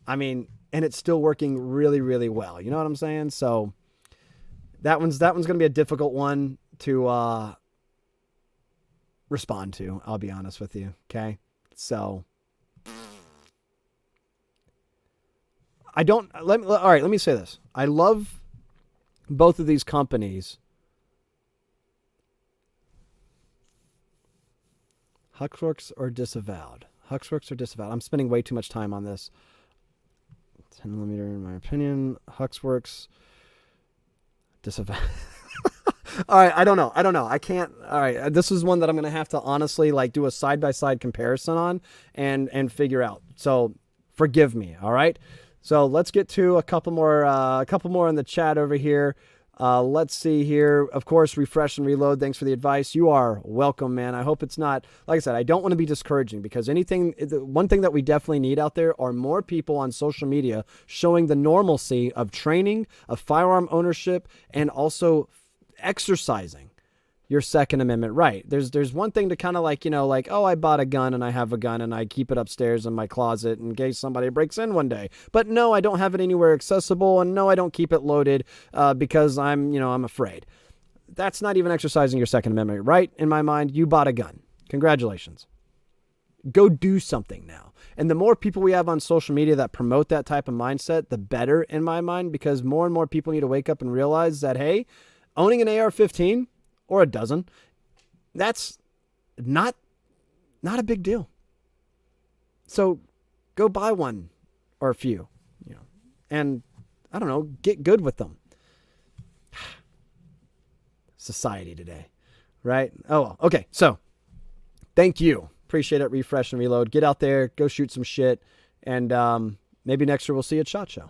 Speaker 1: I mean, and it's still working really, really well. You know what I'm saying? So that one's going to be a difficult one to respond to, I'll be honest with you. Okay? So all right, let me say this. I love both of these companies. Huxworks or Disavowed? Huxworks or Disavowed? I'm spending way too much time on this. 10 millimeter, in my opinion. Huxworks, Disavowed. All right, I don't know. I can't. All right, this is one that I'm going to have to honestly like do a side-by-side comparison on and figure out. So forgive me, all right? So let's get to a couple more in the chat over here. Let's see here. Of course, refresh and reload. Thanks for the advice. You are welcome, man. I hope it's not, like I said, I don't want to be discouraging, because one thing that we definitely need out there are more people on social media showing the normalcy of training, of firearm ownership, and also exercising your Second Amendment right. There's one thing to kind of like, oh, I bought a gun and I have a gun and I keep it upstairs in my closet in case somebody breaks in one day. But no, I don't have it anywhere accessible, and no, I don't keep it loaded because I'm afraid. That's not even exercising your Second Amendment right. In my mind, you bought a gun. Congratulations. Go do something now. And the more people we have on social media that promote that type of mindset, the better in my mind, because more and more people need to wake up and realize that, hey, owning an AR-15 or a dozen, that's not a big deal. So go buy one or a few, and I don't know, get good with them. Society today, right? Oh, well. Okay. So thank you. Appreciate it. Refresh and reload. Get out there, go shoot some shit. And maybe next year we'll see you at SHOT Show.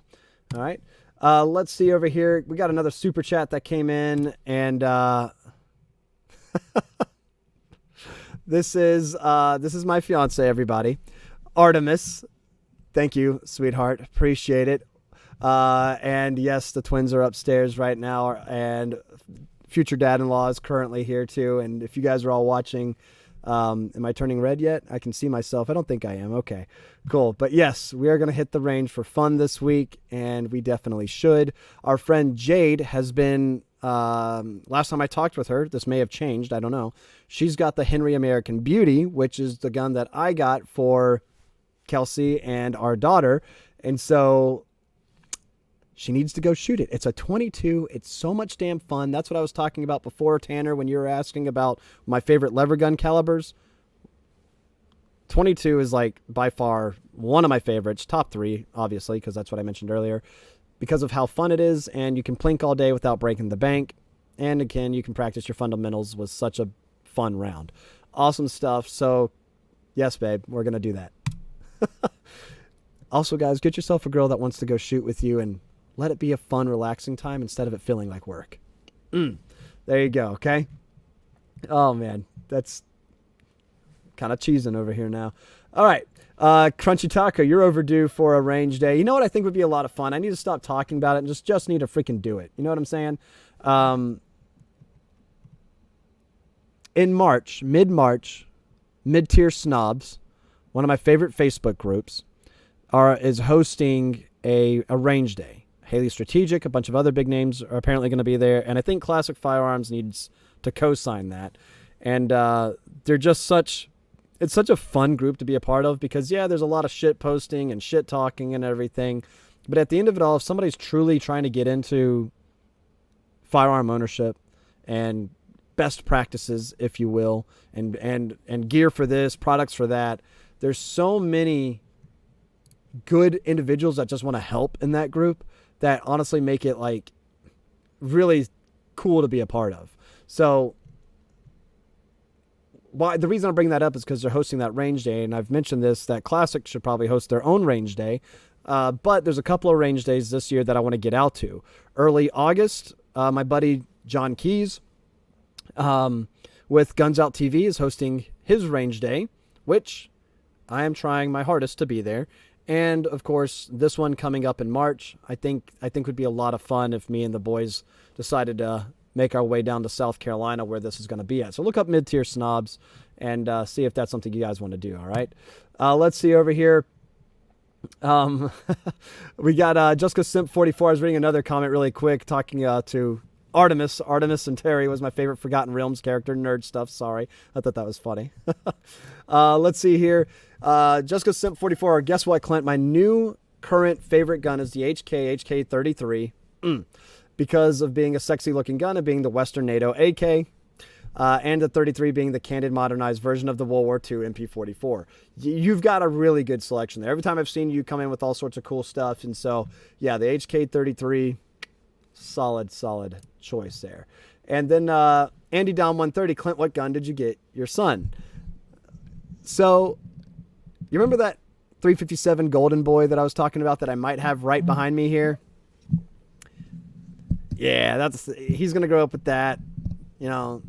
Speaker 1: All right. Let's see over here. We got another super chat that came in, and this is my fiance, everybody. Artemis. Thank you, sweetheart. Appreciate it. And yes, the twins are upstairs right now, and future dad-in-law is currently here too. And if you guys are all watching, am I turning red yet? I can see myself. I don't think I am. Okay, cool. But yes, we are going to hit the range for fun this week, and we definitely should. Our friend Jade has been, last time I talked with her, this may have changed, I don't know. She's got the Henry American Beauty, which is the gun that I got for Kelsey and our daughter. And so she needs to go shoot it. It's a 22. It's so much damn fun. That's what I was talking about before, Tanner, when you were asking about my favorite lever gun calibers. 22 is like by far one of my favorites, top 3, obviously, because that's what I mentioned earlier, because of how fun it is, and you can plink all day without breaking the bank. And again, you can practice your fundamentals with such a fun round. Awesome stuff. So yes, babe, we're going to do that. Also, guys, get yourself a girl that wants to go shoot with you, and let it be a fun, relaxing time instead of it feeling like work. There you go, okay? Oh, man. That's kind of cheesing over here now. All right. Crunchy Taco, you're overdue for a range day. You know what I think would be a lot of fun? I need to stop talking about it and just need to freaking do it. You know what I'm saying? In March, mid-March, Mid-Tier Snobs, one of my favorite Facebook groups, is hosting a range day. Haley Strategic, a bunch of other big names are apparently going to be there, and I think Classic Firearms needs to co-sign that. And they're just it's such a fun group to be a part of, because yeah, there's a lot of shit posting and shit talking and everything, but at the end of it all, if somebody's truly trying to get into firearm ownership and best practices, if you will, and gear for this, products for that, there's so many good individuals that just want to help in that group that honestly make it like really cool to be a part of. So Well, the reason I bring that up is because they're hosting that range day, and I've mentioned this, that Classic should probably host their own range day. But there's a couple of range days this year that I want to get out to. Early August, my buddy John Keys with Guns Out TV is hosting his range day, which I am trying my hardest to be there. And of course, this one coming up in March, I think would be a lot of fun if me and the boys decided to make our way down to South Carolina where this is going to be at. So look up Mid-Tier Snobs and see if that's something you guys want to do. All right. Let's see over here. We got Jessica Simp 44. I was reading another comment really quick, talking to Artemis. Artemis and Terry was my favorite Forgotten Realms character. Nerd stuff. Sorry. I thought that was funny. Let's see here. Jessica Simp 44. Guess what, Clint? My new current favorite gun is the HK 33. Because of being a sexy looking gun and being the Western NATO AK. And the 33 being the candid modernized version of the World War II MP44. You've got a really good selection there. Every time I've seen you come in with all sorts of cool stuff. And so, yeah, the HK 33, solid choice there. And then Andy Down 130, Clint, what gun did you get your son? So, you remember that 357 Golden Boy that I was talking about that I might have right behind me here? Yeah, he's going to grow up with that. You know,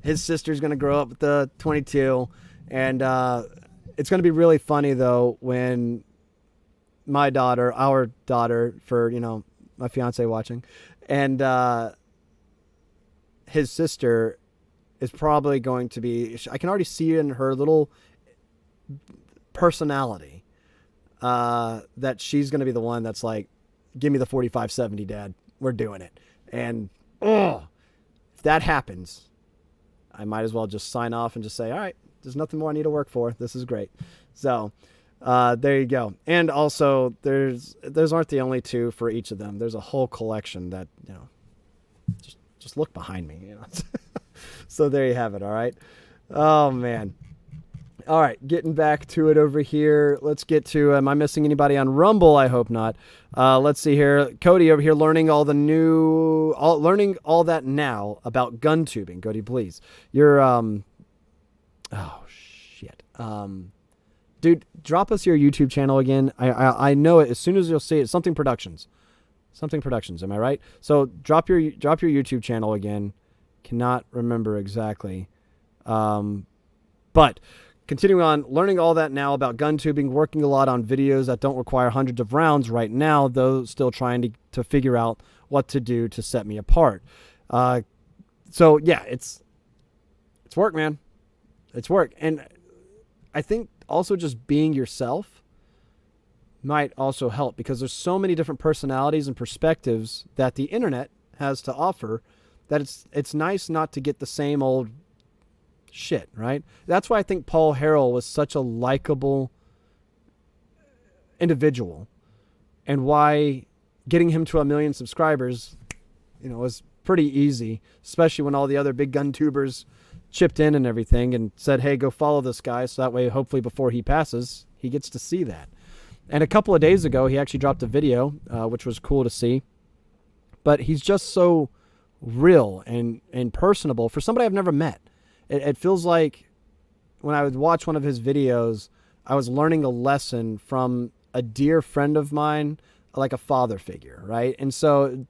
Speaker 1: his sister's going to grow up with the 22. And it's going to be really funny, though, when our daughter, for, my fiance watching, and his sister is probably going to be, I can already see in her little personality that she's going to be the one that's like, give me the 4570, Dad. We're doing it. And if that happens, I might as well just sign off and just say, all right, there's nothing more I need to work for. This is great. So there you go. And also those aren't the only two for each of them. There's a whole collection that, just look behind me, So there you have it. All right. Oh man. All right, getting back to it over here. Let's get to, am I missing anybody on Rumble? I hope not. Let's see here. Cody over here learning all that now about gun tubing. Cody, please. You're, oh, shit. Dude, drop us your YouTube channel again. I know it as soon as you'll see it. Something Productions. Am I right? So drop your YouTube channel again. Cannot remember exactly. But continuing on, learning all that now about gun tubing, working a lot on videos that don't require hundreds of rounds right now, though still trying to figure out what to do to set me apart. So yeah, it's work, man. It's work. And I think also just being yourself might also help, because there's so many different personalities and perspectives that the internet has to offer that it's nice not to get the same old shit, right? That's why I think Paul Harrell was such a likable individual, and why getting him to 1 million subscribers, was pretty easy, especially when all the other big gun tubers chipped in and everything and said, hey, go follow this guy, so that way hopefully before he passes he gets to see that. And a couple of days ago he actually dropped a video, which was cool to see. But he's just so real and personable for somebody I've never met. It feels like when I would watch one of his videos, I was learning a lesson from a dear friend of mine, like a father figure, right? And so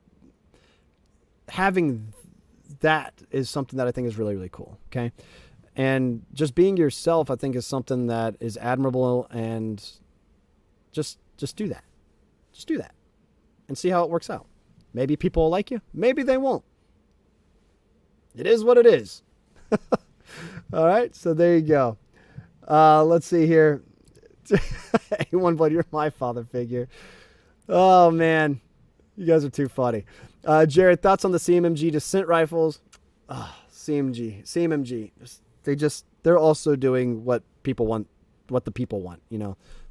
Speaker 1: having that is something that I think is really, really cool, okay? And just being yourself, I think, is something that is admirable, and just do that. Just do that and see how it works out. Maybe people will like you. Maybe they won't. It is what it is. All right, so there you go. Let's see here. A1 Blood, you're my father figure. Oh, man. You guys are too funny. Jared, thoughts on the CMMG Descent rifles? CMMG. They're also doing what people want, what the people want.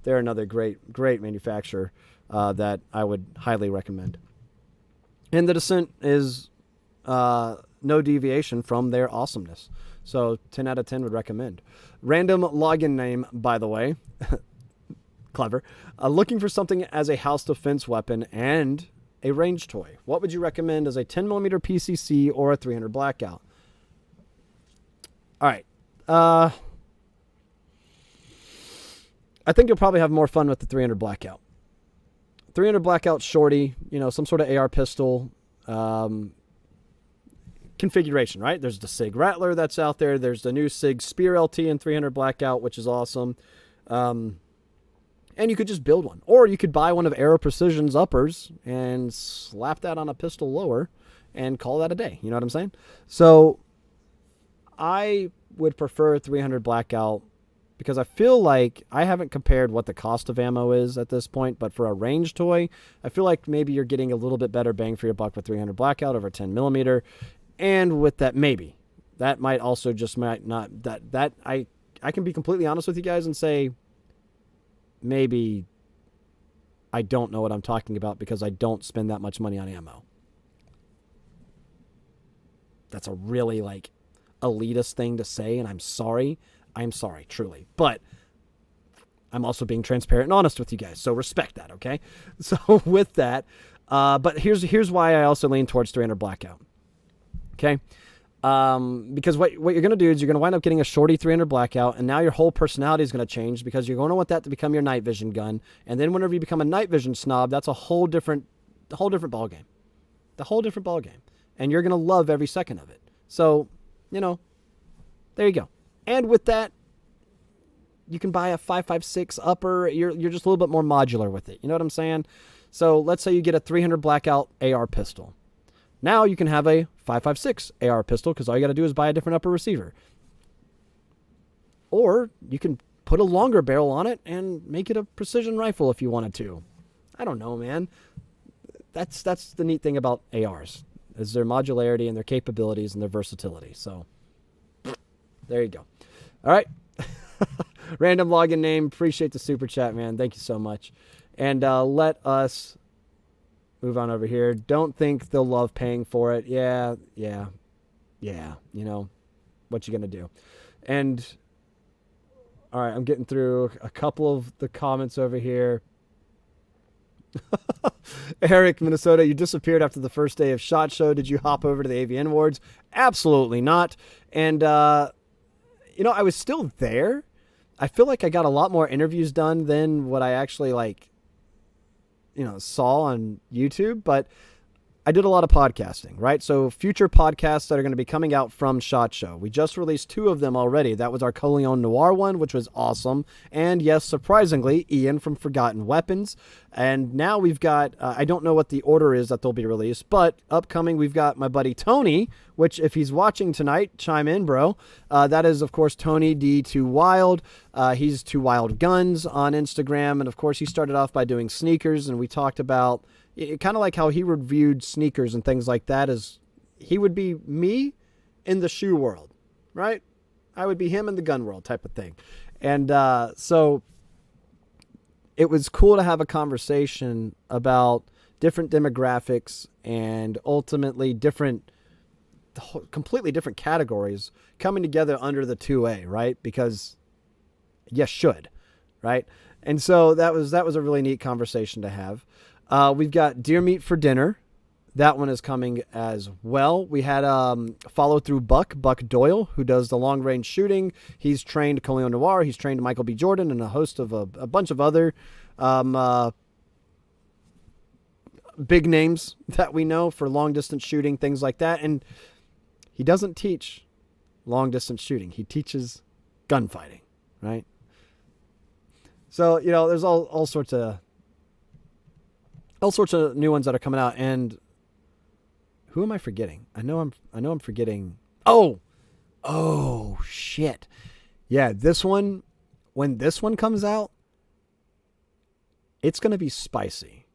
Speaker 1: They're another great manufacturer that I would highly recommend. And the Descent is no deviation from their awesomeness. So 10 out of 10 would recommend. Random login name, by the way. Clever. Looking for something as a house defense weapon and a range toy. What would you recommend as a 10mm PCC or a 300 Blackout? All right. I think you'll probably have more fun with the 300 Blackout. 300 Blackout shorty, some sort of AR pistol configuration, right? There's the SIG Rattler that's out there. There's the new SIG Spear LT and 300 Blackout, which is awesome. And you could just build one. Or you could buy one of Aero Precision's uppers and slap that on a pistol lower and call that a day. You know what I'm saying? So I would prefer 300 Blackout because I feel like I haven't compared what the cost of ammo is at this point, but for a range toy, I feel like maybe you're getting a little bit better bang for your buck with 300 Blackout over 10 millimeter. And with that, maybe that might also just might not that I can be completely honest with you guys and say maybe I don't know what I'm talking about because I don't spend that much money on ammo. That's a really elitist thing to say, and I'm sorry. I'm sorry, truly. But I'm also being transparent and honest with you guys, so respect that, okay? So with that, but here's why I also lean towards 300 Blackout. Okay? Because what you're going to do is you're going to wind up getting a shorty 300 Blackout, and now your whole personality is going to change because you're going to want that to become your night vision gun. And then whenever you become a night vision snob, that's a whole different ballgame. The whole different ballgame. And you're going to love every second of it. So, there you go. And with that, you can buy a 5.56 upper. You're just a little bit more modular with it. You know what I'm saying? So let's say you get a 300 Blackout AR pistol. Now you can have a 5.56 AR pistol because all you got to do is buy a different upper receiver. Or you can put a longer barrel on it and make it a precision rifle if you wanted to. I don't know, man. That's the neat thing about ARs is their modularity and their capabilities and their versatility. So there you go. All right. Random login name. Appreciate the super chat, man. Thank you so much. And let us move on over here. Don't think they'll love paying for it. Yeah. What you gonna do? And all right, I'm getting through a couple of the comments over here. Eric, Minnesota, you disappeared after the first day of SHOT Show. Did you hop over to the AVN Awards? Absolutely not. And I was still there. I feel like I got a lot more interviews done than what I actually saw on YouTube, but I did a lot of podcasting, right? So future podcasts that are going to be coming out from SHOT Show. We just released 2 of them already. That was our Coleon Noir one, which was awesome. And yes, surprisingly, Ian from Forgotten Weapons. And now we've got, I don't know what the order is that they'll be released, but upcoming we've got my buddy Tony, which if he's watching tonight, chime in, bro. That is, of course, Tony D. Too Wild. He's Too Wild Guns on Instagram. And of course, he started off by doing sneakers, and we talked about kind of like how he reviewed sneakers and things like that. Is he would be me in the shoe world, right? I would be him in the gun world type of thing. And so it was cool to have a conversation about different demographics and ultimately completely different categories coming together under the 2A, right? Because you should, right? And so that was a really neat conversation to have. We've got Deer Meat for Dinner. That one is coming as well. We had follow through Buck Doyle, who does the long range shooting. He's trained Coleon Noir. He's trained Michael B. Jordan and a host of a bunch of other big names that we know for long distance shooting, things like that. And he doesn't teach long distance shooting. He teaches gunfighting, right? So, there's all sorts of new ones that are coming out. And who am I forgetting? I know I'm forgetting. Oh shit. Yeah, when this one comes out, it's going to be spicy.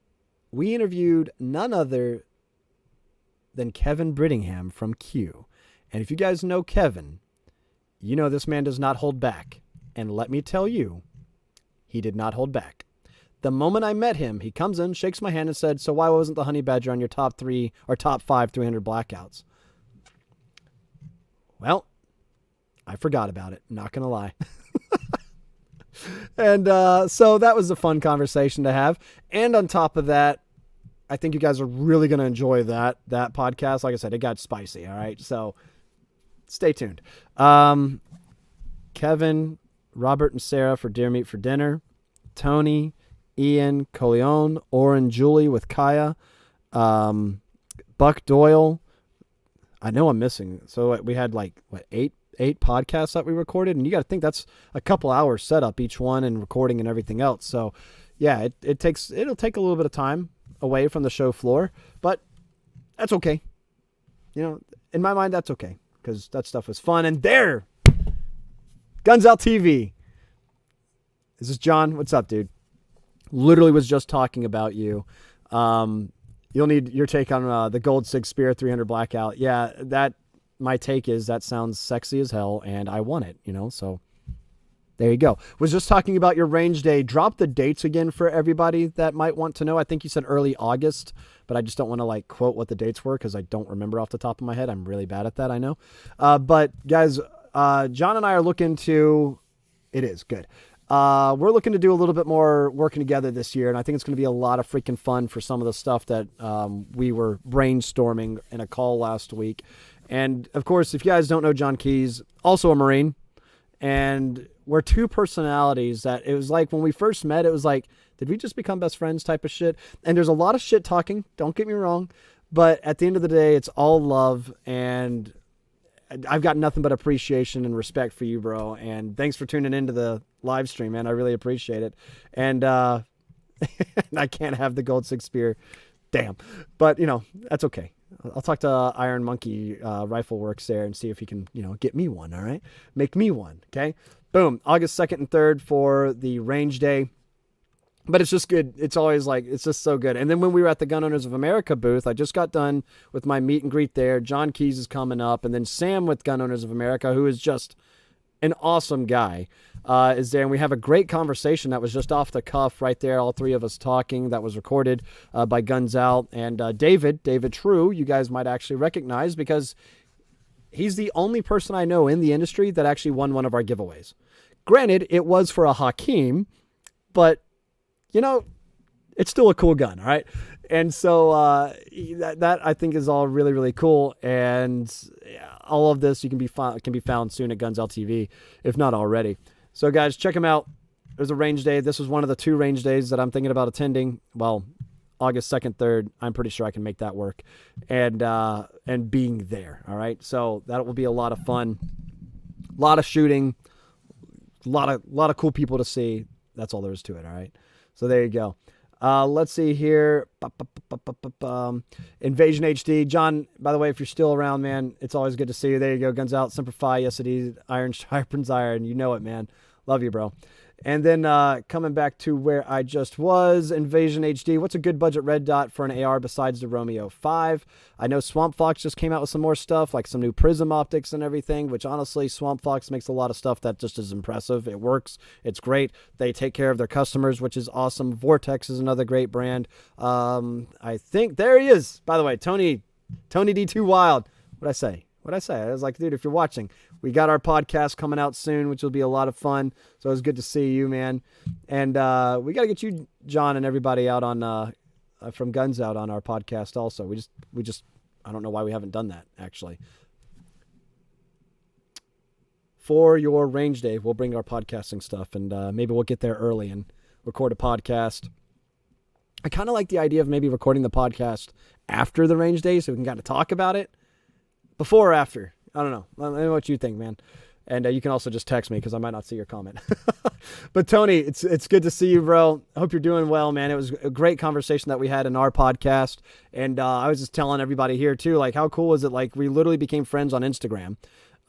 Speaker 1: We interviewed none other than Kevin Brittingham from Q. And if you guys know Kevin, you know this man does not hold back. And let me tell you, he did not hold back. The moment I met him, he comes in, shakes my hand and said, "So why wasn't the Honey Badger on your top 3 or top 5 300 blackouts?" Well, I forgot about it. Not going to lie. And so that was a fun conversation to have. And on top of that, I think you guys are really going to enjoy that podcast. Like I said, it got spicy. All right. So stay tuned. Kevin, Robert and Sarah for Deer Meat for Dinner, Tony, Ian, Coleon, Oren, Julie with Kaya, Buck Doyle. I know I'm missing. So we had like, eight podcasts that we recorded, and you got to think that's a couple hours setup each one and recording and everything else. So yeah, it'll take a little bit of time away from the show floor, but that's okay. In my mind, that's okay because that stuff was fun. And there, Guns Out TV. This is John. What's up, dude? Literally was just talking about you. You'll need your take on the Gold Sig Spear 300 Blackout. Yeah, my take is that sounds sexy as hell, and I want it, so there you go. Was just talking about your range day. Drop the dates again for everybody that might want to know. I think you said early August, but I just don't want to quote what the dates were because I don't remember off the top of my head. I'm really bad at that, I know. But guys, John and I are looking to, it is good. We're looking to do a little bit more working together this year, and I think it's going to be a lot of freaking fun for some of the stuff that we were brainstorming in a call last week. And, of course, if you guys don't know John Keys, also a Marine, and we're two personalities that it was like when we first met, it was like, did we just become best friends type of shit? And there's a lot of shit talking, don't get me wrong, but at the end of the day, it's all love, and I've got nothing but appreciation and respect for you, bro. And thanks for tuning into the live stream, man. I really appreciate it. And I can't have the Gold Sig Spear. Damn. But, that's okay. I'll talk to Iron Monkey Rifle Works there and see if he can, get me one, all right? Make me one, okay? Boom. August 2nd and 3rd for the range day. But it's just good. It's always it's just so good. And then when we were at the Gun Owners of America booth, I just got done with my meet and greet there. John Keys is coming up. And then Sam with Gun Owners of America, who is just an awesome guy, is there. And we have a great conversation that was just off the cuff right there. All three of us talking. That was recorded by Guns Out. And David True, you guys might actually recognize because he's the only person I know in the industry that actually won one of our giveaways. Granted, it was for a Hakeem, but it's still a cool gun, all right? And so that I think is all really, really cool. And all of this can be found soon at Guns LTV, if not already. So, guys, check them out. There's a range day. This was one of the 2 range days that I'm thinking about attending. Well, August 2nd, 3rd. I'm pretty sure I can make that work. And being there, all right? So that will be a lot of fun. A lot of shooting. A lot of cool people to see. That's all there is to it, all right? So there you go. Let's see here. Invasion HD. John, by the way, if you're still around, man, it's always good to see you. There you go. Guns Out. Semper Fi. Yes, it is. Iron sharpens iron. You know it, man. Love you, bro. And then coming back to where I just was, Invasion HD. What's a good budget red dot for an AR besides the Romeo 5? I know Swamp Fox just came out with some more stuff, like some new prism optics and everything, which honestly, Swamp Fox makes a lot of stuff that just is impressive. It works. It's great. They take care of their customers, which is awesome. Vortex is another great brand. I think, there he is. By the way, Tony D2 Wild. What'd I say? I was like, dude, if you're watching, we got our podcast coming out soon, which will be a lot of fun. So it was good to see you, man. And we got to get you, John, and everybody out on from Guns Out on our podcast also. We just I don't know why we haven't done that, actually. For your range day, we'll bring our podcasting stuff, and maybe we'll get there early and record a podcast. I kind of like the idea of maybe recording the podcast after the range day so we can kind of talk about it. Before or after? I don't know. Let me know what you think, man. And you can also just text me because I might not see your comment. But Tony, it's good to see you, bro. I hope you're doing well, man. It was a great conversation that we had in our podcast. And I was just telling everybody here, too, how cool is it? We literally became friends on Instagram.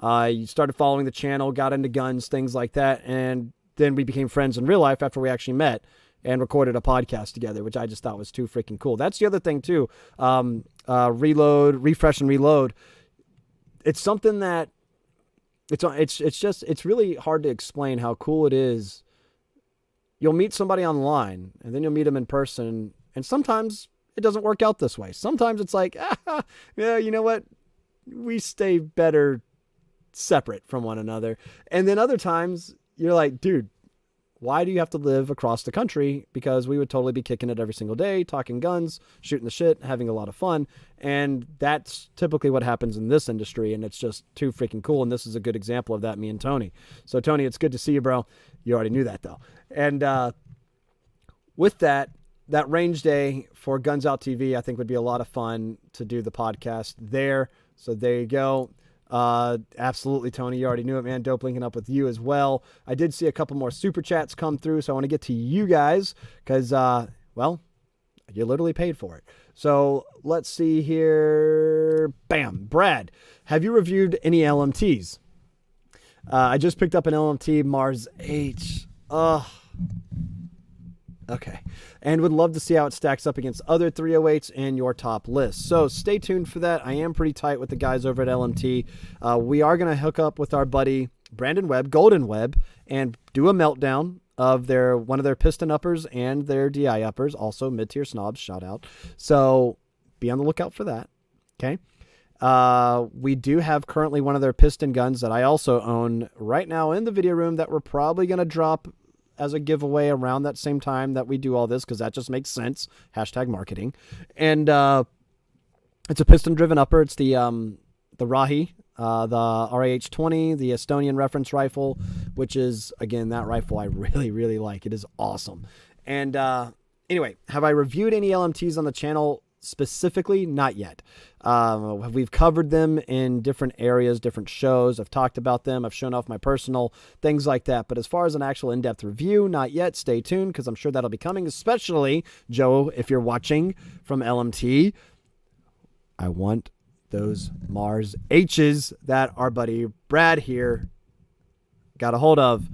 Speaker 1: You started following the channel, got into guns, things like that. And then we became friends in real life after we actually met and recorded a podcast together, which I just thought was too freaking cool. That's the other thing, too. Refresh and reload. It's something that it's really hard to explain how cool it is. You'll meet somebody online and then you'll meet them in person. And sometimes it doesn't work out this way. Sometimes it's yeah, you know what? We stay better separate from one another. And then other times you're like, dude, Why do you have to live across the country? Because we would totally be kicking it every single day, talking guns, shooting the shit, having a lot of fun. And that's typically what happens in this industry. And it's just too freaking cool. And this is a good example of that, me and Tony. So, Tony, it's good to see you, bro. You already knew that, though. And with that range day for Guns Out TV, I think would be a lot of fun to do the podcast there. So there you go. Absolutely, Tony. You already knew it, man. Dope linking up with you as well. I did see a couple more super chats come through, so I want to get to you guys because, well, you literally paid for it. So let's see here. Bam. Brad, have you reviewed any LMTs? I just picked up an LMT Mars H. Okay. And would love to see how it stacks up against other 308s in your top list. So stay tuned for that. I am pretty tight with the guys over at LMT. We are going to hook up with our buddy Brandon Webb, Golden Webb, and do a meltdown of one of their piston uppers and their DI uppers. Also mid-tier snobs, shout out. So be on the lookout for that. Okay. We do have currently one of their piston guns that I also own right now in the video room that we're probably going to drop as a giveaway around that same time that we do all this, because that just makes sense. Hashtag marketing. And it's a piston-driven upper. It's the Rahi, the RAH-20, the Estonian reference rifle, which is, again, that rifle I really, really like. It is awesome. And anyway, have I reviewed any LMTs on the channel specifically? Not yet. We've covered them in different areas, different shows. I've talked about them. I've shown off my personal things like that. But as far as an actual in-depth review, not yet. Stay tuned because I'm sure that'll be coming, especially, Joe, if you're watching from LMT. I want those Mars H's that our buddy Brad here got a hold of.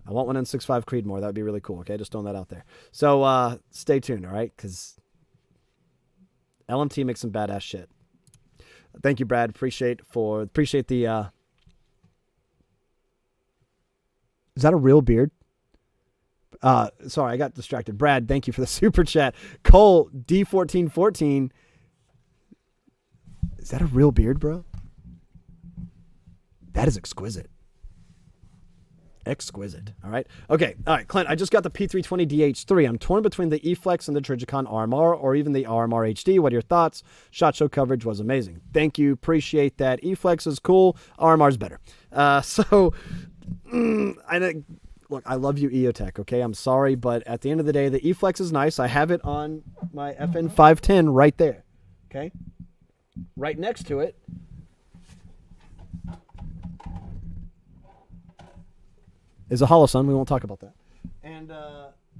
Speaker 1: I want one in 6.5 Creedmoor. That would be really cool. Okay, just throwing that out there. So stay tuned, all right? Because LMT makes some badass shit. Thank you, Brad. Appreciate the. Is that a real beard? Sorry, I got distracted. Brad, thank you for the super chat. Cole D1414. Is that a real beard, bro? That is exquisite. Exquisite. All right. Okay. All right, Clint, I just got the P320 DH3. I'm torn between the E-Flex and the Trijicon RMR or even the RMR HD. What are your thoughts? SHOT Show coverage was amazing. Thank you. Appreciate that. E-Flex is cool. RMR's better. Look, I love you, EOTech, okay? I'm sorry, but at the end of the day, the E-Flex is nice. I have it on my FN 510 right there, okay? Right next to it is a Holosun. We won't talk about that. And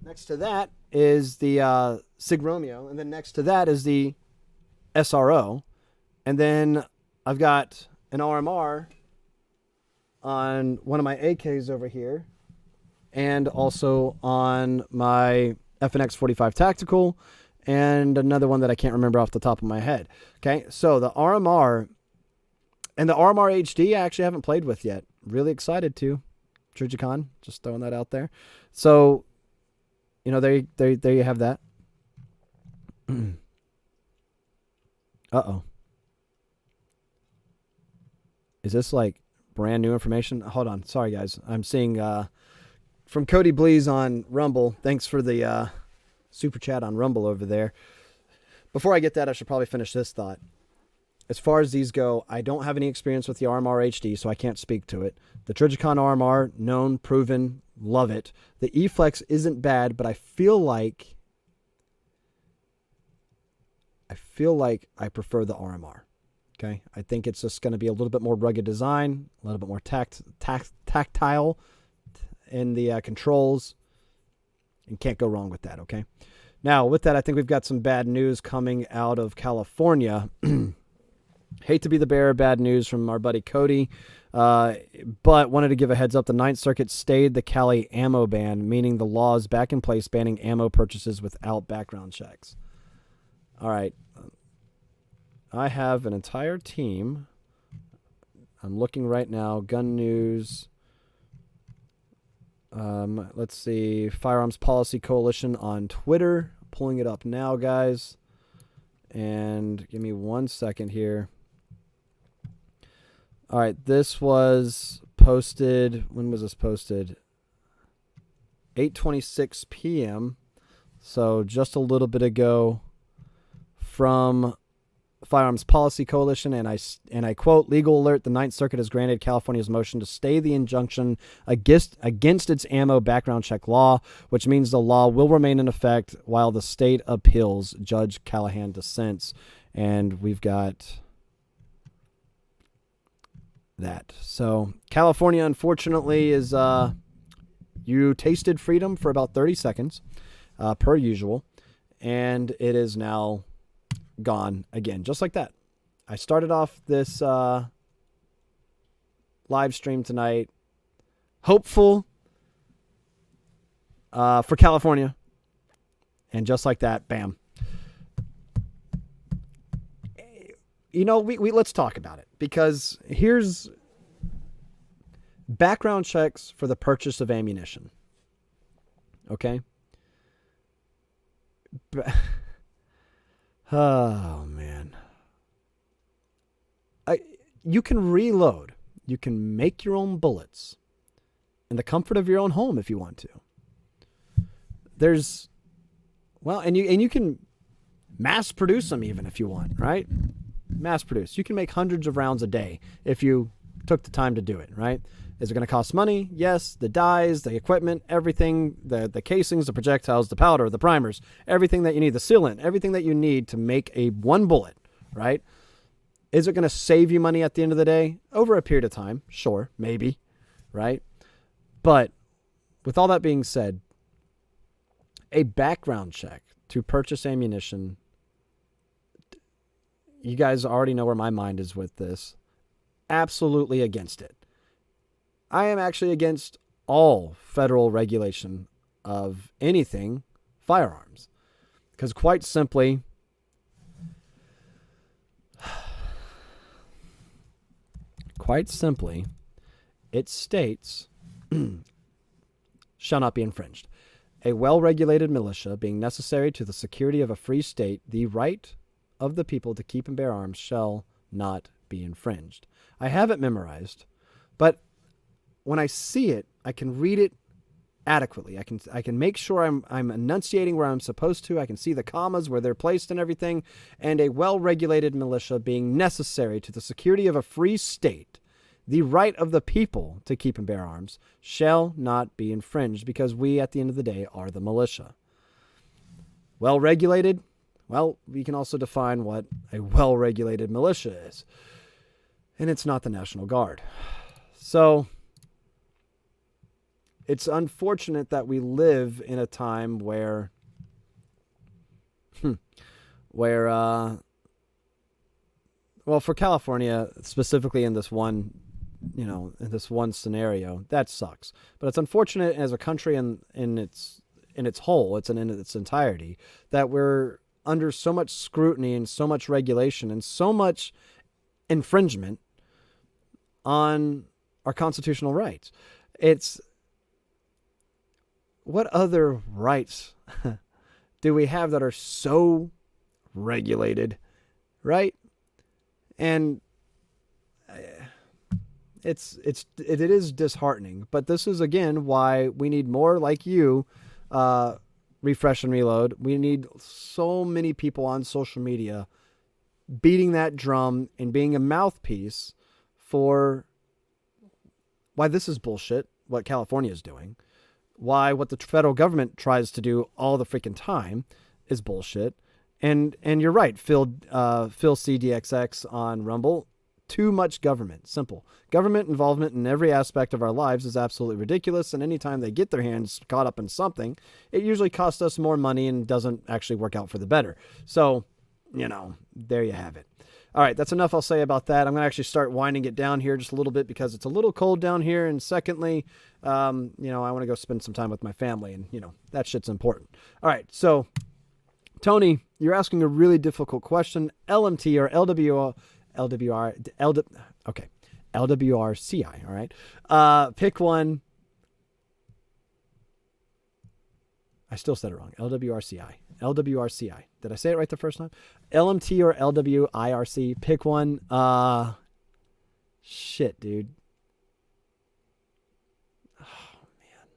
Speaker 1: next to that is the Sig Romeo. And then next to that is the SRO. And then I've got an RMR on one of my AKs over here. And also on my FNX 45 Tactical. And another one that I can't remember off the top of my head. Okay, so the RMR and the RMR HD I actually haven't played with yet. Really excited to. Trijicon, just throwing that out there. So, you know, there you have that. Uh-oh. Is this like brand new information? Hold on. Sorry, guys. I'm seeing from Cody Blees on Rumble. Thanks for the super chat on Rumble over there. Before I get that, I should probably finish this thought. As far as these go, I don't have any experience with the RMR HD, so I can't speak to it. The Trijicon RMR, known, proven, love it. The E-Flex isn't bad, but I feel like I prefer the RMR. Okay? I think it's just going to be a little bit more rugged design, a little bit more tactile in the controls, and can't go wrong with that, okay? Now, with that, I think we've got some bad news coming out of California. Hate to be the bearer of bad news from our buddy Cody, but wanted to give a heads up. The Ninth Circuit stayed the Cali ammo ban, meaning the law is back in place banning ammo purchases without background checks. All right. I have an entire team. I'm looking right now. Gun News. Let's see. Firearms Policy Coalition on Twitter. Pulling it up now, guys. And give me 1 second here. All right, this was posted. When was this posted? 8:26 p.m. So just a little bit ago from Firearms Policy Coalition, and I quote, legal alert, the Ninth Circuit has granted California's motion to stay the injunction against its ammo background check law, which means the law will remain in effect while the state appeals. Judge Callahan dissents. And we've got that. So California, unfortunately, is you tasted freedom for about 30 seconds, per usual, and it is now gone again, just like that. I started off this live stream tonight hopeful for California, and just like that, bam. You know, we let's talk about it, because here's background checks for the purchase of ammunition. Okay? Oh, man. You can reload. You can make your own bullets in the comfort of your own home if you want to. And you can mass produce them even if you want, right? Mass produce. You can make hundreds of rounds a day if you took the time to do it, right? Is it going to cost money? Yes. The dyes, the equipment, everything, the casings, the projectiles, the powder, the primers, everything that you need, the sealant, everything that you need to make one bullet, right? Is it going to save you money at the end of the day? Over a period of time, sure, maybe, right? But with all that being said, a background check to purchase ammunition, you guys already know where my mind is with this. Absolutely against it. I am actually against all federal regulation of anything firearms, because quite simply, it states shall not be infringed. A well-regulated militia being necessary to the security of a free state, the right of the people to keep and bear arms shall not be infringed. I have it memorized, but when I see it, I can read it adequately. I can make sure I'm enunciating where I'm supposed to. I can see the commas where they're placed and everything. And a well-regulated militia being necessary to the security of a free state, the right of the people to keep and bear arms shall not be infringed, because we, at the end of the day, are the militia. Well-regulated? Well, we can also define what a well-regulated militia is. And it's not the National Guard. So it's unfortunate that we live in a time where for California, specifically in this one scenario, that sucks. But it's unfortunate as a country in its whole, in its entirety, that we're under so much scrutiny and so much regulation and so much infringement on our constitutional rights. What other rights do we have that are so regulated, right? And it is disheartening. But this is, again, why we need more like you, Refresh and Reload. We need so many people on social media beating that drum and being a mouthpiece for why this is bullshit, what California is doing. Why what the federal government tries to do all the freaking time is bullshit. And you're right, Phil CDXX on Rumble. Too much government. Simple. Government involvement in every aspect of our lives is absolutely ridiculous. And anytime they get their hands caught up in something, it usually costs us more money and doesn't actually work out for the better. So, there you have it. All right, that's enough I'll say about that. I'm going to actually start winding it down here just a little bit because it's a little cold down here. And secondly, I want to go spend some time with my family, and, that shit's important. All right, so Tony, you're asking a really difficult question. LMT or LWRCI, all right? Pick one. I still said it wrong. LWRCI. Did I say it right the first time? LMT or LWIRC. Pick one. Shit, dude. Oh, man.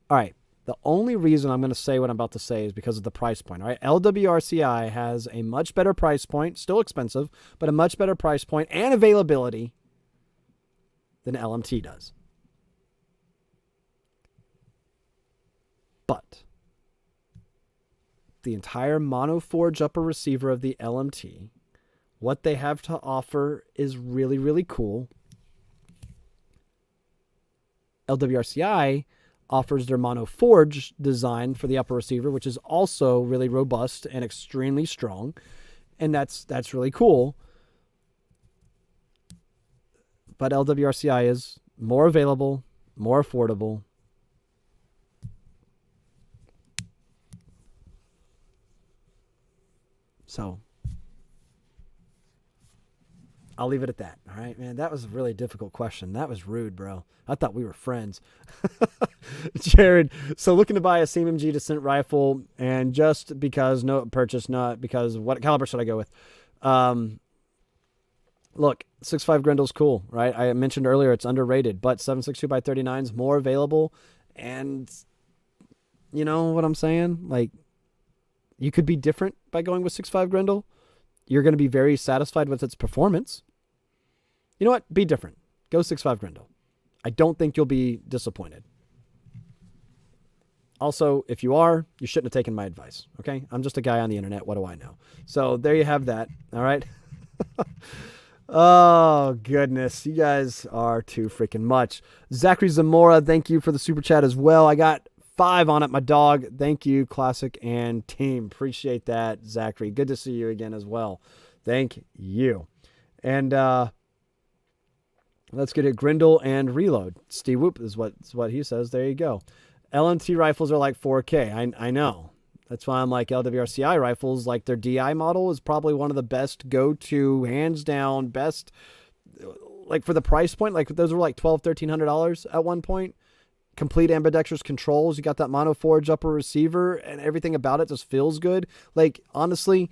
Speaker 1: All right. The only reason I'm going to say what I'm about to say is because of the price point. All right. LWRCI has a much better price point, still expensive, but a much better price point and availability than LMT does. But the entire monoforge upper receiver of the LMT, what they have to offer is really, really cool. LWRCI offers their monoforge design for the upper receiver, which is also really robust and extremely strong. And that's really cool. But LWRCI is more available, more affordable. So I'll leave it at that. All right, man. That was a really difficult question. That was rude, bro. I thought we were friends. Jared, so looking to buy a CMG Descent rifle, and just because not because what caliber should I go with? Look, 6.5 Grendel's cool, right? I mentioned earlier it's underrated, but 7.62x39 is more available, and you know what I'm saying? Like, you could be different by going with 6.5 Grendel. You're going to be very satisfied with its performance. You know what? Be different. Go 6.5 Grendel. I don't think you'll be disappointed. Also, if you are, you shouldn't have taken my advice, okay? I'm just a guy on the internet. What do I know? So there you have that, all right? Oh, goodness. You guys are too freaking much. Zachary Zamora, thank you for the super chat as well. I got 5 on it, my dog. Thank you, Classic and team. Appreciate that, Zachary. Good to see you again as well. Thank you. And let's get it. Grendel and reload. Steve Whoop is what he says. There you go. LMT rifles are like 4K. I know. That's why I'm like LWRCI rifles, like their DI model is probably one of the best go-to, hands down, best, like for the price point. Like those were like $1,200, $1,300 at one point. Complete ambidextrous controls. You got that monoforge upper receiver, and everything about it just feels good. Like, honestly,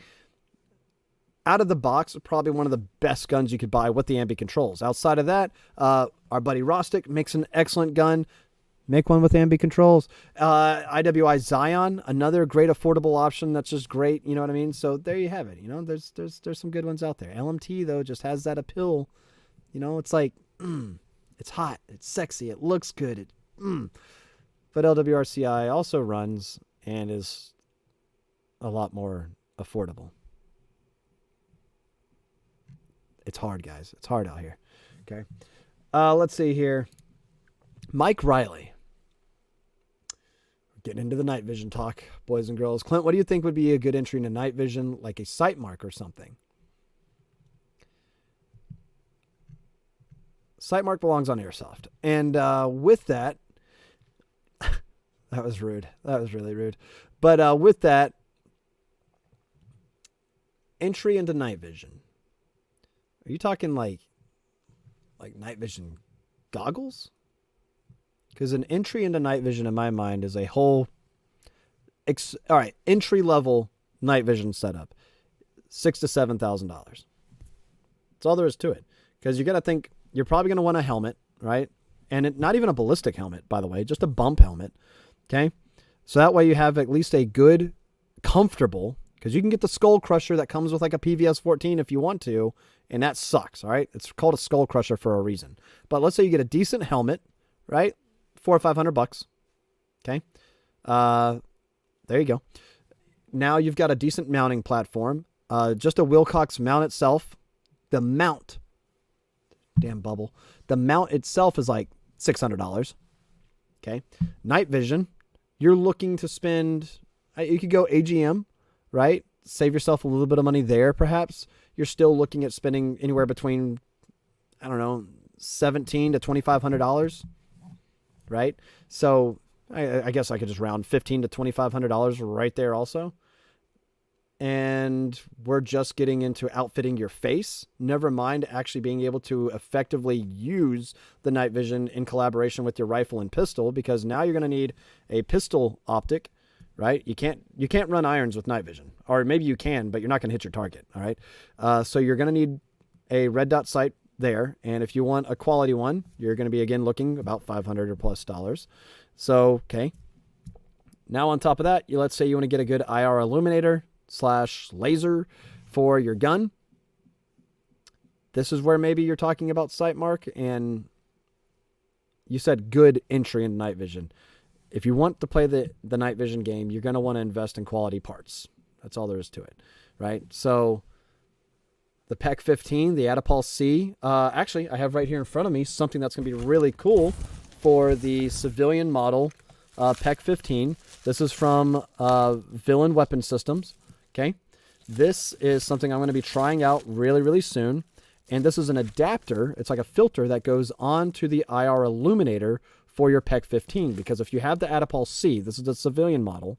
Speaker 1: out of the box, probably one of the best guns you could buy with the ambi controls. Outside of that, our buddy Rostick makes an excellent gun. Make one with ambi controls. IWI Zion, another great affordable option. That's just great. You know what I mean? So there you have it. You know, there's some good ones out there. LMT though just has that appeal. You know, it's like, it's hot, it's sexy, it looks good. But LWRCI also runs and is a lot more affordable. It's hard, guys. It's hard out here. Okay. Let's see here. Mike Riley. Getting into the night vision talk, boys and girls. Clint, what do you think would be a good entry into night vision, like a sight mark or something? Sight mark belongs on Airsoft. And with that, that was rude. That was really rude. But with that, entry into night vision. Are you talking like night vision goggles? Because an entry into night vision in my mind is a whole, all right, entry level night vision setup, $6,000 to $7,000. That's all there is to it. Because you got to think you're probably going to want a helmet, right? And not even a ballistic helmet, by the way, just a bump helmet. Okay, so that way you have at least a good, comfortable. Because you can get the Skull Crusher that comes with like a PVS 14 if you want to, and that sucks. All right, it's called a Skull Crusher for a reason. But let's say you get a decent helmet, right? $400 or $500. Okay. There you go. Now you've got a decent mounting platform. Just a Wilcox mount itself. The mount. Damn bubble. The mount itself is like $600. Okay. Night vision. You're looking to spend, you could go AGM, right? Save yourself a little bit of money there, perhaps. You're still looking at spending anywhere between, I don't know, $1,700 to $2,500. Right? So I guess I could just round $1,500 to $2,500 right there also. And we're just getting into outfitting your face. Never mind actually being able to effectively use the night vision in collaboration with your rifle and pistol, because now you're going to need a pistol optic, right? You can't run irons with night vision, or maybe you can, but you're not going to hit your target. All right. So you're going to need a red dot sight there. And if you want a quality one, you're going to be, again, looking about $500 or plus. So, okay, Now on top of that, let's say you want to get a good IR illuminator / laser for your gun. This is where maybe you're talking about sight mark, and you said good entry into night vision. If you want to play the night vision game, you're going to want to invest in quality parts. That's all there is to it, right? So the PEC 15, the Adipal C, actually, I have right here in front of me something that's going to be really cool for the civilian model PEC 15. This is from Villain Weapon Systems, okay? This is something I'm going to be trying out really, really soon. And this is an adapter. It's like a filter that goes onto the IR illuminator for your PEC 15. Because if you have the Adipal C, this is the civilian model,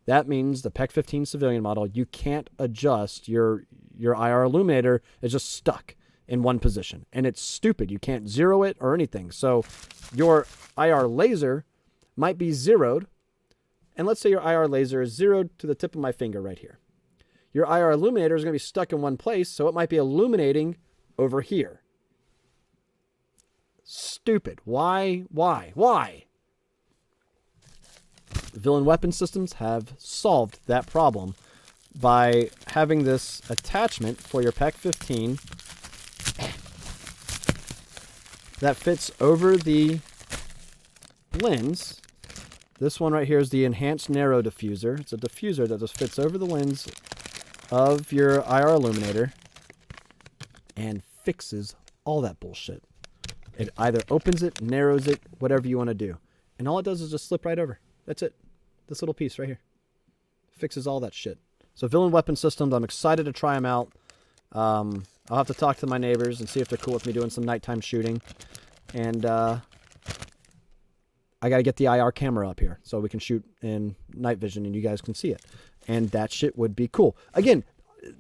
Speaker 1: that means the PEC 15 civilian model, you can't adjust your IR illuminator. It's just stuck in one position. And it's stupid. You can't zero it or anything. So your IR laser might be zeroed. And let's say your IR laser is zeroed to the tip of my finger right here. Your IR illuminator is going to be stuck in one place, so it might be illuminating over here. Stupid. Why? Villain Weapon Systems have solved that problem by having this attachment for your PEC 15 that fits over the lens. This one right here is the Enhanced Narrow Diffuser. It's a diffuser that just fits over the lens of your IR illuminator and fixes all that bullshit. It either opens it, narrows it, whatever you want to do. And all it does is just slip right over. That's it. This little piece right here. Fixes all that shit. So Villain Weapon Systems, I'm excited to try them out. I'll have to talk to my neighbors and see if they're cool with me doing some nighttime shooting. And I got to get the IR camera up here so we can shoot in night vision and you guys can see it. And that shit would be cool. Again,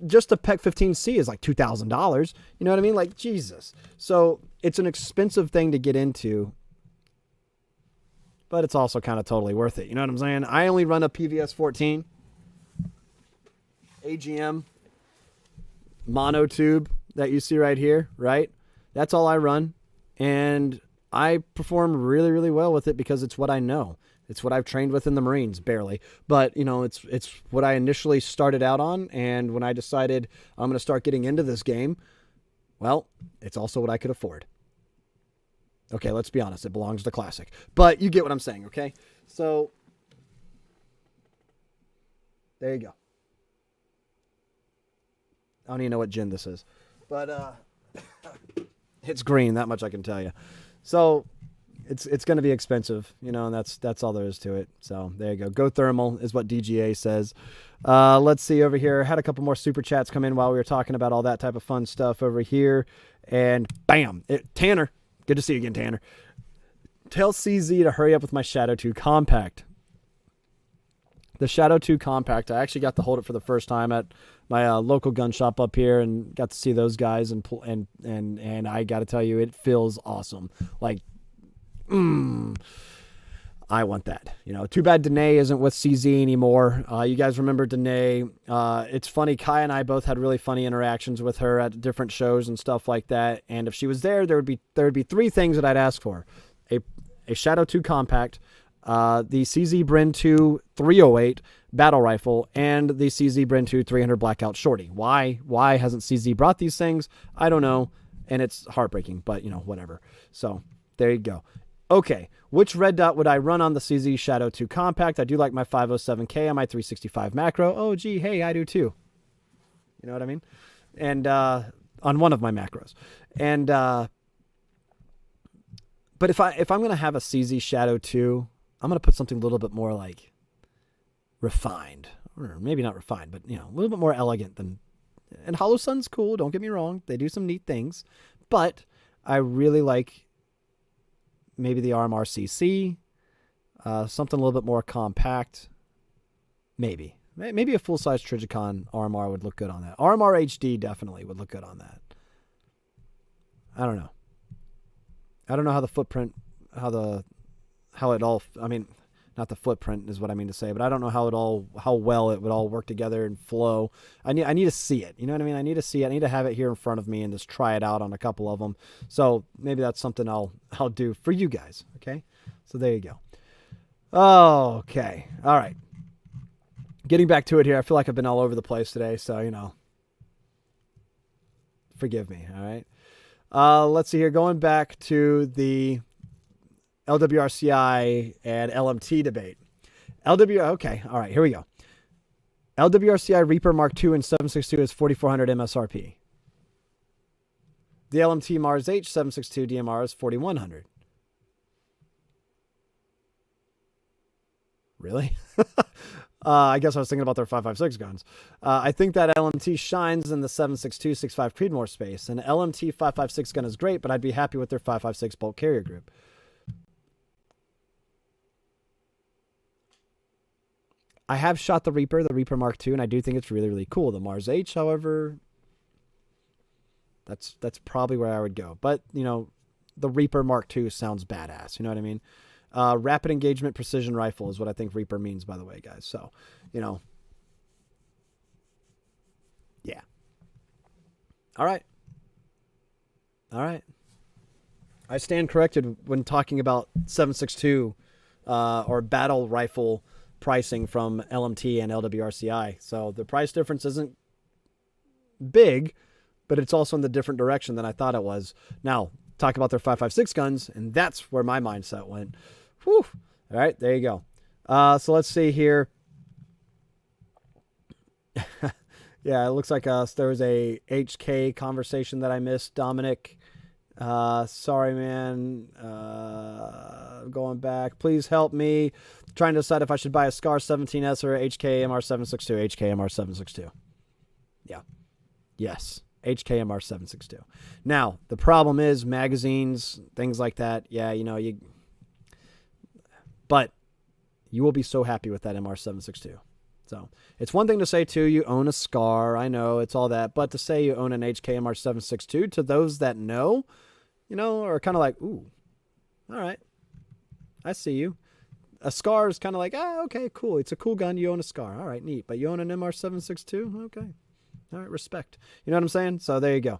Speaker 1: just the PEC 15C is like $2,000. You know what I mean? Like, Jesus. So it's an expensive thing to get into, but it's also kind of totally worth it. You know what I'm saying? I only run a PVS 14 AGM mono tube that you see right here, right? That's all I run. And I perform really, really well with it because it's what I know. It's what I've trained with in the Marines, barely. But, you know, it's what I initially started out on. And when I decided I'm going to start getting into this game, well, it's also what I could afford. Okay, let's be honest. It belongs to Classic. But you get what I'm saying, okay? So, there you go. I don't even know what gin this is. But it's green, that much I can tell you. So it's going to be expensive, you know, and that's all there is to it. So there you go. Go thermal is what DGA says. Let's see over here. Had a couple more super chats come in while we were talking about all that type of fun stuff over here. And bam, Tanner. Good to see you again, Tanner. Tell CZ to hurry up with my Shadow 2 Compact. The Shadow 2 Compact, I actually got to hold it for the first time at my local gun shop up here and got to see those guys and I got to tell you, it feels awesome. Like, I want that. You know, too bad Danae isn't with CZ anymore. You guys remember Danae? It's funny. Kai and I both had really funny interactions with her at different shows and stuff like that. And if she was there, there would be three things that I'd ask for: a Shadow 2 Compact, the CZ Bren 2 308 battle rifle, and the CZ Bren 2 300 Blackout Shorty. Why hasn't CZ brought these things? I don't know, and it's heartbreaking, but you know, whatever. So there you go. Okay, which red dot would I run on the CZ Shadow 2 Compact? I do like my 507K on my 365 macro. Oh, gee, hey, I do too. You know what I mean? And on one of my macros. And but if I'm going to have a CZ Shadow 2, I'm going to put something a little bit more like refined, or maybe not refined, but you know, a little bit more elegant than. And Hollow Sun's cool. Don't get me wrong; they do some neat things, but I really like maybe the RMR CC, something a little bit more compact. Maybe a full size Trijicon RMR would look good on that. RMR HD definitely would look good on that. I don't know. I don't know how the footprint, how it all, I mean, not the footprint is what I mean to say, but I don't know how well it would all work together and flow. I need to see it. You know what I mean? I need to see it. I need to have it here in front of me and just try it out on a couple of them. So maybe that's something I'll do for you guys. Okay. So there you go. Okay. All right. Getting back to it here. I feel like I've been all over the place today, so, forgive me. All right. Let's see here. Going back to the LWRCI and LMT debate. Okay. All right. Here we go. LWRCI Reaper Mark II and 7.62 is 4,400 MSRP. The LMT Mars H 7.62 DMR is 4,100. Really? I guess I was thinking about their 5.56 guns. I think that LMT shines in the 7.62 6.5 Creedmoor space. An LMT 5.56 gun is great, but I'd be happy with their 5.56 bolt carrier group. I have shot the Reaper Mark II, and I do think it's really, really cool. The Mars H, however, that's probably where I would go. But, the Reaper Mark II sounds badass. You know what I mean? Rapid engagement precision rifle is what I think Reaper means, by the way, guys. So, yeah. All right. I stand corrected when talking about 7.62 or battle rifle pricing from LMT and LWRCI. So the price difference isn't big, but it's also in the different direction than I thought it was. Now, talk about their 5.56 guns, and that's where my mindset went. Whew. All right, there you go. So let's see here. Yeah, it looks like there was a HK conversation that I missed. Dominic, sorry, man. Going back. Please help me. Trying to decide if I should buy a SCAR 17S or a HK MR762. HK MR762. Yeah. Yes. HK MR762. Now, the problem is magazines, things like that. Yeah, but you will be so happy with that MR762. So it's one thing to say, too, you own a SCAR. I know it's all that. But to say you own an HK MR762, to those that know, are kind of like, ooh, all right, I see you. A SCAR is kind of like, okay, cool. It's a cool gun. You own a SCAR. All right, neat. But you own an MR762? Okay. All right, respect. You know what I'm saying? So there you go.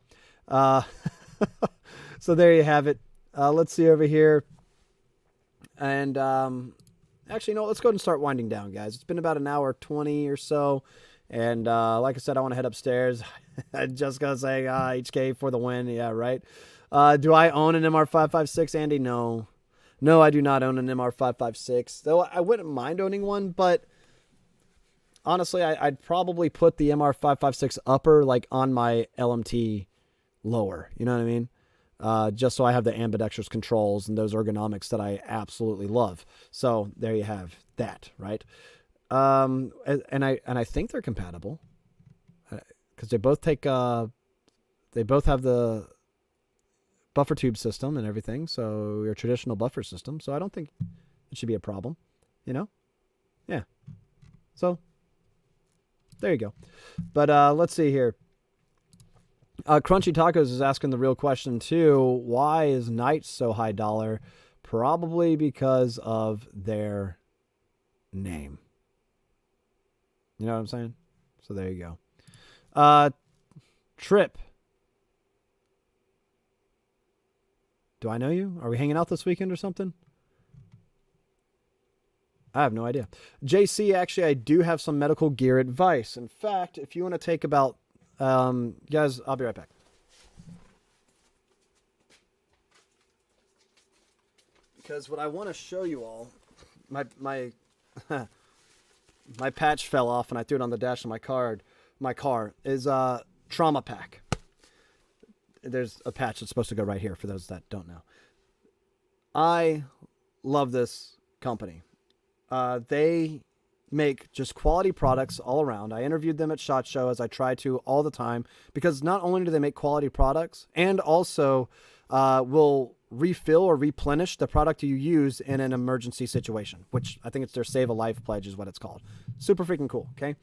Speaker 1: So there you have it. Let's see over here. And actually, let's go ahead and start winding down, guys. It's been about an hour 20 or so. And like I said, I want to head upstairs. I'm just going to say HK for the win. Yeah, right. Do I own an MR556, Andy? No. No, I do not own an MR556. Though I wouldn't mind owning one, but honestly, I'd probably put the MR556 upper on my LMT lower. You know what I mean? Just so I have the ambidextrous controls and those ergonomics that I absolutely love. So there you have that, right? And I think they're compatible because they both they both have the buffer tube system and everything. So your traditional buffer system. So I don't think it should be a problem, Yeah. So there you go. But let's see here. Crunchy Tacos is asking the real question too. Why is Knights so high dollar? Probably because of their name. You know what I'm saying? So there you go. Trip. Do I know you? Are we hanging out this weekend or something? I have no idea. JC, actually, I do have some medical gear advice. In fact, if you want to take about... guys, I'll be right back. Because what I want to show you all... My my patch fell off and I threw it on the dash of my car is Trauma Pack. There's a patch that's supposed to go right here for those that don't know. I love this company. They make just quality products all around. I interviewed them at SHOT Show, as I try to all the time, because not only do they make quality products and also will refill or replenish the product you use in an emergency situation, which I think it's their Save a Life pledge is what it's called. Super freaking cool. Okay.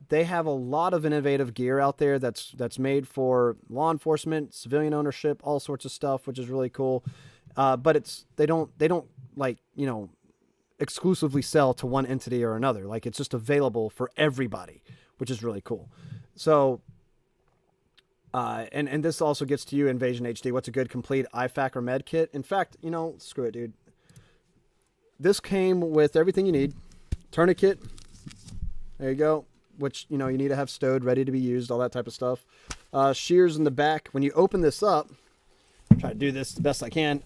Speaker 1: They have a lot of innovative gear out there that's made for law enforcement, civilian ownership, all sorts of stuff, which is really cool. But they don't exclusively sell to one entity or another. Like, it's just available for everybody, which is really cool. So, and this also gets to you, Invasion HD. What's a good complete IFAC or med kit? In fact, screw it, dude. this came with everything you need. Tourniquet. There you go. Which, you need to have stowed, ready to be used, all that type of stuff. Shears in the back. When you open this up, try to do this the best I can.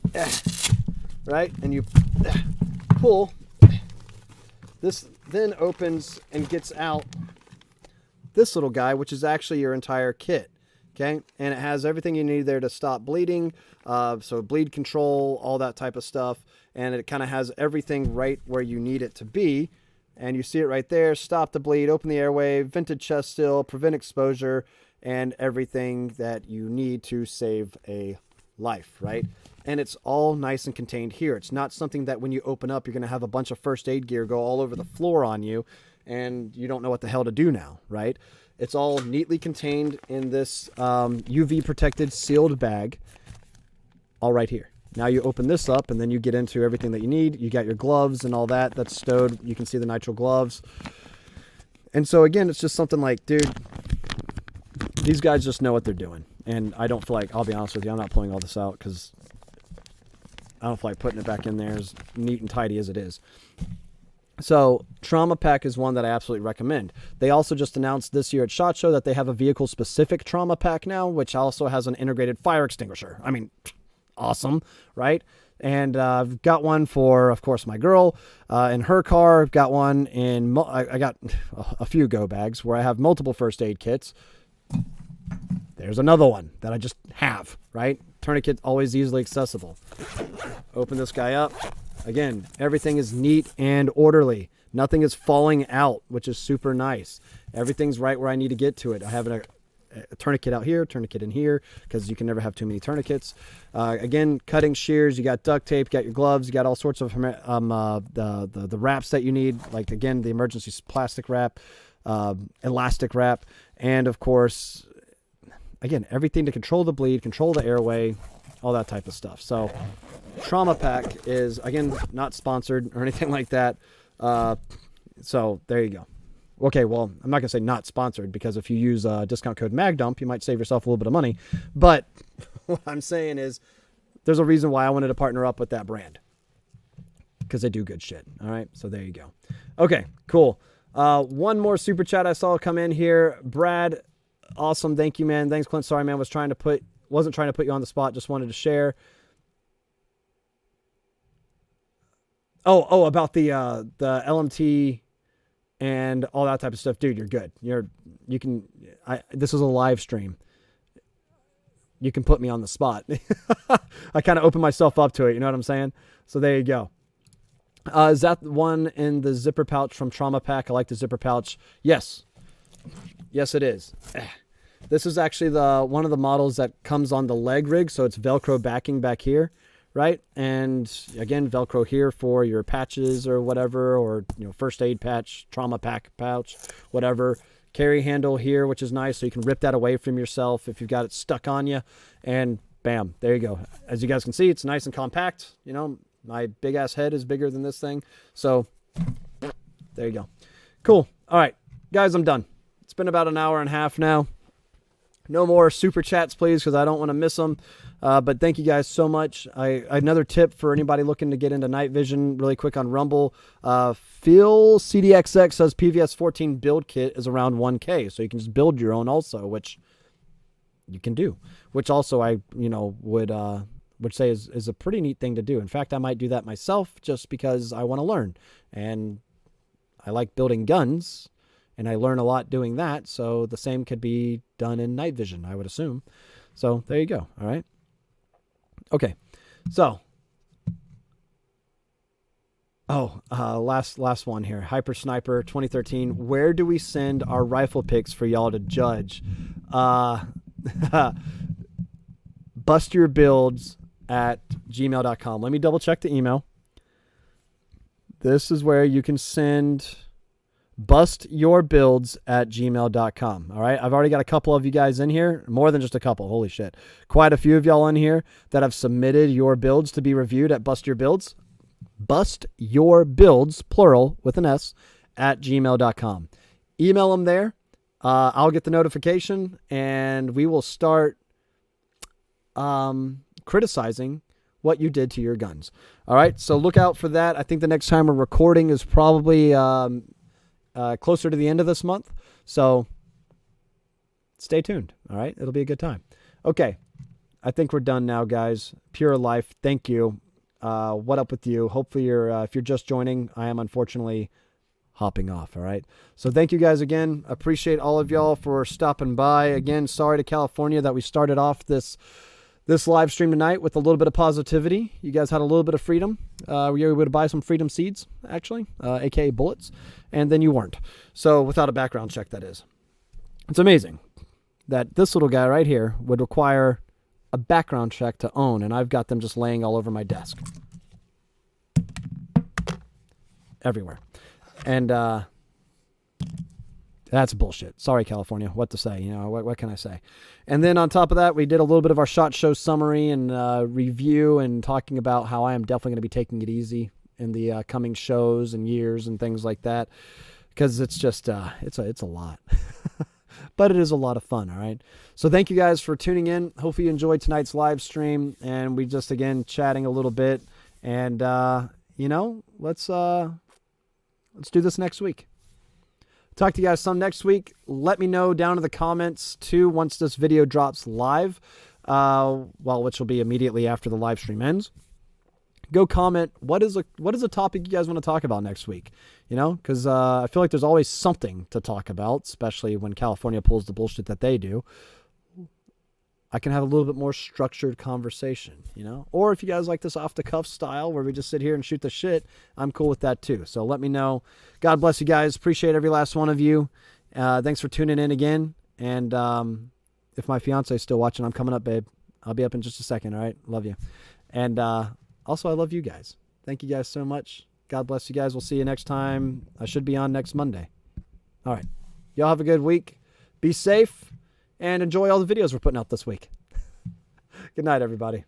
Speaker 1: Right? And you pull. This then opens and gets out this little guy, which is actually your entire kit. Okay? And it has everything you need there to stop bleeding. So bleed control, all that type of stuff. And it kind of has everything right where you need it to be. And you see it right there. Stop the bleed, open the airway, vented chest seal, prevent exposure, and everything that you need to save a life, right? And it's all nice and contained here. It's not something that when you open up, you're going to have a bunch of first aid gear go all over the floor on you, and you don't know what the hell to do now, right? It's all neatly contained in this UV protected sealed bag, all right here. Now you open this up, and then you get into everything that you need. You got your gloves and all that. That's stowed. You can see the nitrile gloves. And so, again, it's just something like, dude, these guys just know what they're doing. And I don't feel like, I'll be honest with you, I'm not pulling all this out because I don't feel like putting it back in there as neat and tidy as it is. So Trauma Pack is one that I absolutely recommend. They also just announced this year at SHOT Show that they have a vehicle-specific Trauma Pack now, which also has an integrated fire extinguisher. I mean, awesome, right? And I've got one for, of course, my girl in her car. I've got one in, I got a few go bags where I have multiple first aid kits. There's another one that I just have, right? Tourniquet always easily accessible. Open this guy up. Again, everything is neat and orderly. Nothing is falling out, which is super nice. Everything's right where I need to get to it. I have a tourniquet out here, tourniquet in here, because you can never have too many tourniquets. Again, cutting shears, you got duct tape, you got your gloves, you got all sorts of the wraps that you need, like, again, the emergency plastic wrap, elastic wrap, and, of course, again, everything to control the bleed, control the airway, all that type of stuff. So Trauma Pack is, again, not sponsored or anything like that. So there you go. Okay, well, I'm not going to say not sponsored, because if you use discount code MAGDUMP, you might save yourself a little bit of money. But what I'm saying is there's a reason why I wanted to partner up with that brand, because they do good shit. All right, so there you go. Okay, cool. One more super chat I saw come in here. Brad, awesome. Thank you, man. Thanks, Clint. Sorry, man. Wasn't trying to put you on the spot. Just wanted to share. Oh, about the LMT and all that type of stuff, dude. You're good. This is a live stream. You can put me on the spot. I kind of open myself up to it. You know what I'm saying? So there you go. Is that one in the zipper pouch from Trauma Pack? I like the zipper pouch. Yes. Yes, it is. This is actually one of the models that comes on the leg rig, so it's Velcro backing back here, right? And again, Velcro here for your patches or whatever, or first aid patch, Trauma Pack pouch, whatever. Carry handle here, which is nice, so you can rip that away from yourself if you've got it stuck on you, and bam, there you go. As you guys can see, it's nice and compact. My big ass head is bigger than this thing, so there you go. Cool. All right, guys, I'm done. It's been about an hour and a half now. No more super chats, please, because I don't want to miss them. But thank you guys so much. Another tip for anybody looking to get into night vision, really quick on Rumble. Phil CDXX says PVS 14 build kit is around 1K, so you can just build your own also, which you can do. Which also I would say is a pretty neat thing to do. In fact, I might do that myself just because I want to learn, and I like building guns. And I learn a lot doing that, so the same could be done in night vision, I would assume. So there you go, all right? Okay, so. Last one here. Hyper Sniper 2013. Where do we send our rifle picks for y'all to judge? bustyourbuilds@gmail.com. Let me double check the email. This is where you can send bustyourbuilds@gmail.com. All right. I've already got a couple of you guys in here, more than just a couple. Holy shit. Quite a few of y'all in here that have submitted your builds to be reviewed at Bust Your Builds. Bust Your Builds, plural with an S, @gmail.com. Email them there. I'll get the notification and we will start criticizing what you did to your guns. All right, so look out for that. I think the next time we're recording is probably closer to the end of this month. So stay tuned. All right, it'll be a good time. Okay, I think we're done now, guys. Pure Life, thank you. What up with you? Hopefully if you're just joining, I am unfortunately hopping off. All right. So thank you guys again. Appreciate all of y'all for stopping by. Again, sorry to California that we started off this live stream tonight with a little bit of positivity. You guys had a little bit of freedom. We were able to buy some freedom seeds, actually, aka bullets, and then you weren't. So without a background check, that is. It's amazing that this little guy right here would require a background check to own, and I've got them just laying all over my desk. Everywhere. And that's bullshit. Sorry, California. What to say? You know, what can I say? And then on top of that, we did a little bit of our SHOT Show summary and review and talking about how I am definitely going to be taking it easy in the coming shows and years and things like that, because it's just it's a lot. But it is a lot of fun, all right? So thank you guys for tuning in. Hopefully you enjoyed tonight's live stream, and we just, again, chatting a little bit. And, you know, let's do this next week. Talk to you guys some next week. Let me know down in the comments, too, once this video drops live, which will be immediately after the live stream ends. Go comment, what is a topic you guys want to talk about next week? You know, because I feel like there's always something to talk about, especially when California pulls the bullshit that they do. I can have a little bit more structured conversation, you know? Or if you guys like this off-the-cuff style where we just sit here and shoot the shit, I'm cool with that too. So let me know. God bless you guys. Appreciate every last one of you. Thanks for tuning in again. And if my fiance is still watching, I'm coming up, babe. I'll be up in just a second, all right? Love you. And also, I love you guys. Thank you guys so much. God bless you guys. We'll see you next time. I should be on next Monday. All right. Y'all have a good week. Be safe and enjoy all the videos we're putting out this week. Good night, everybody.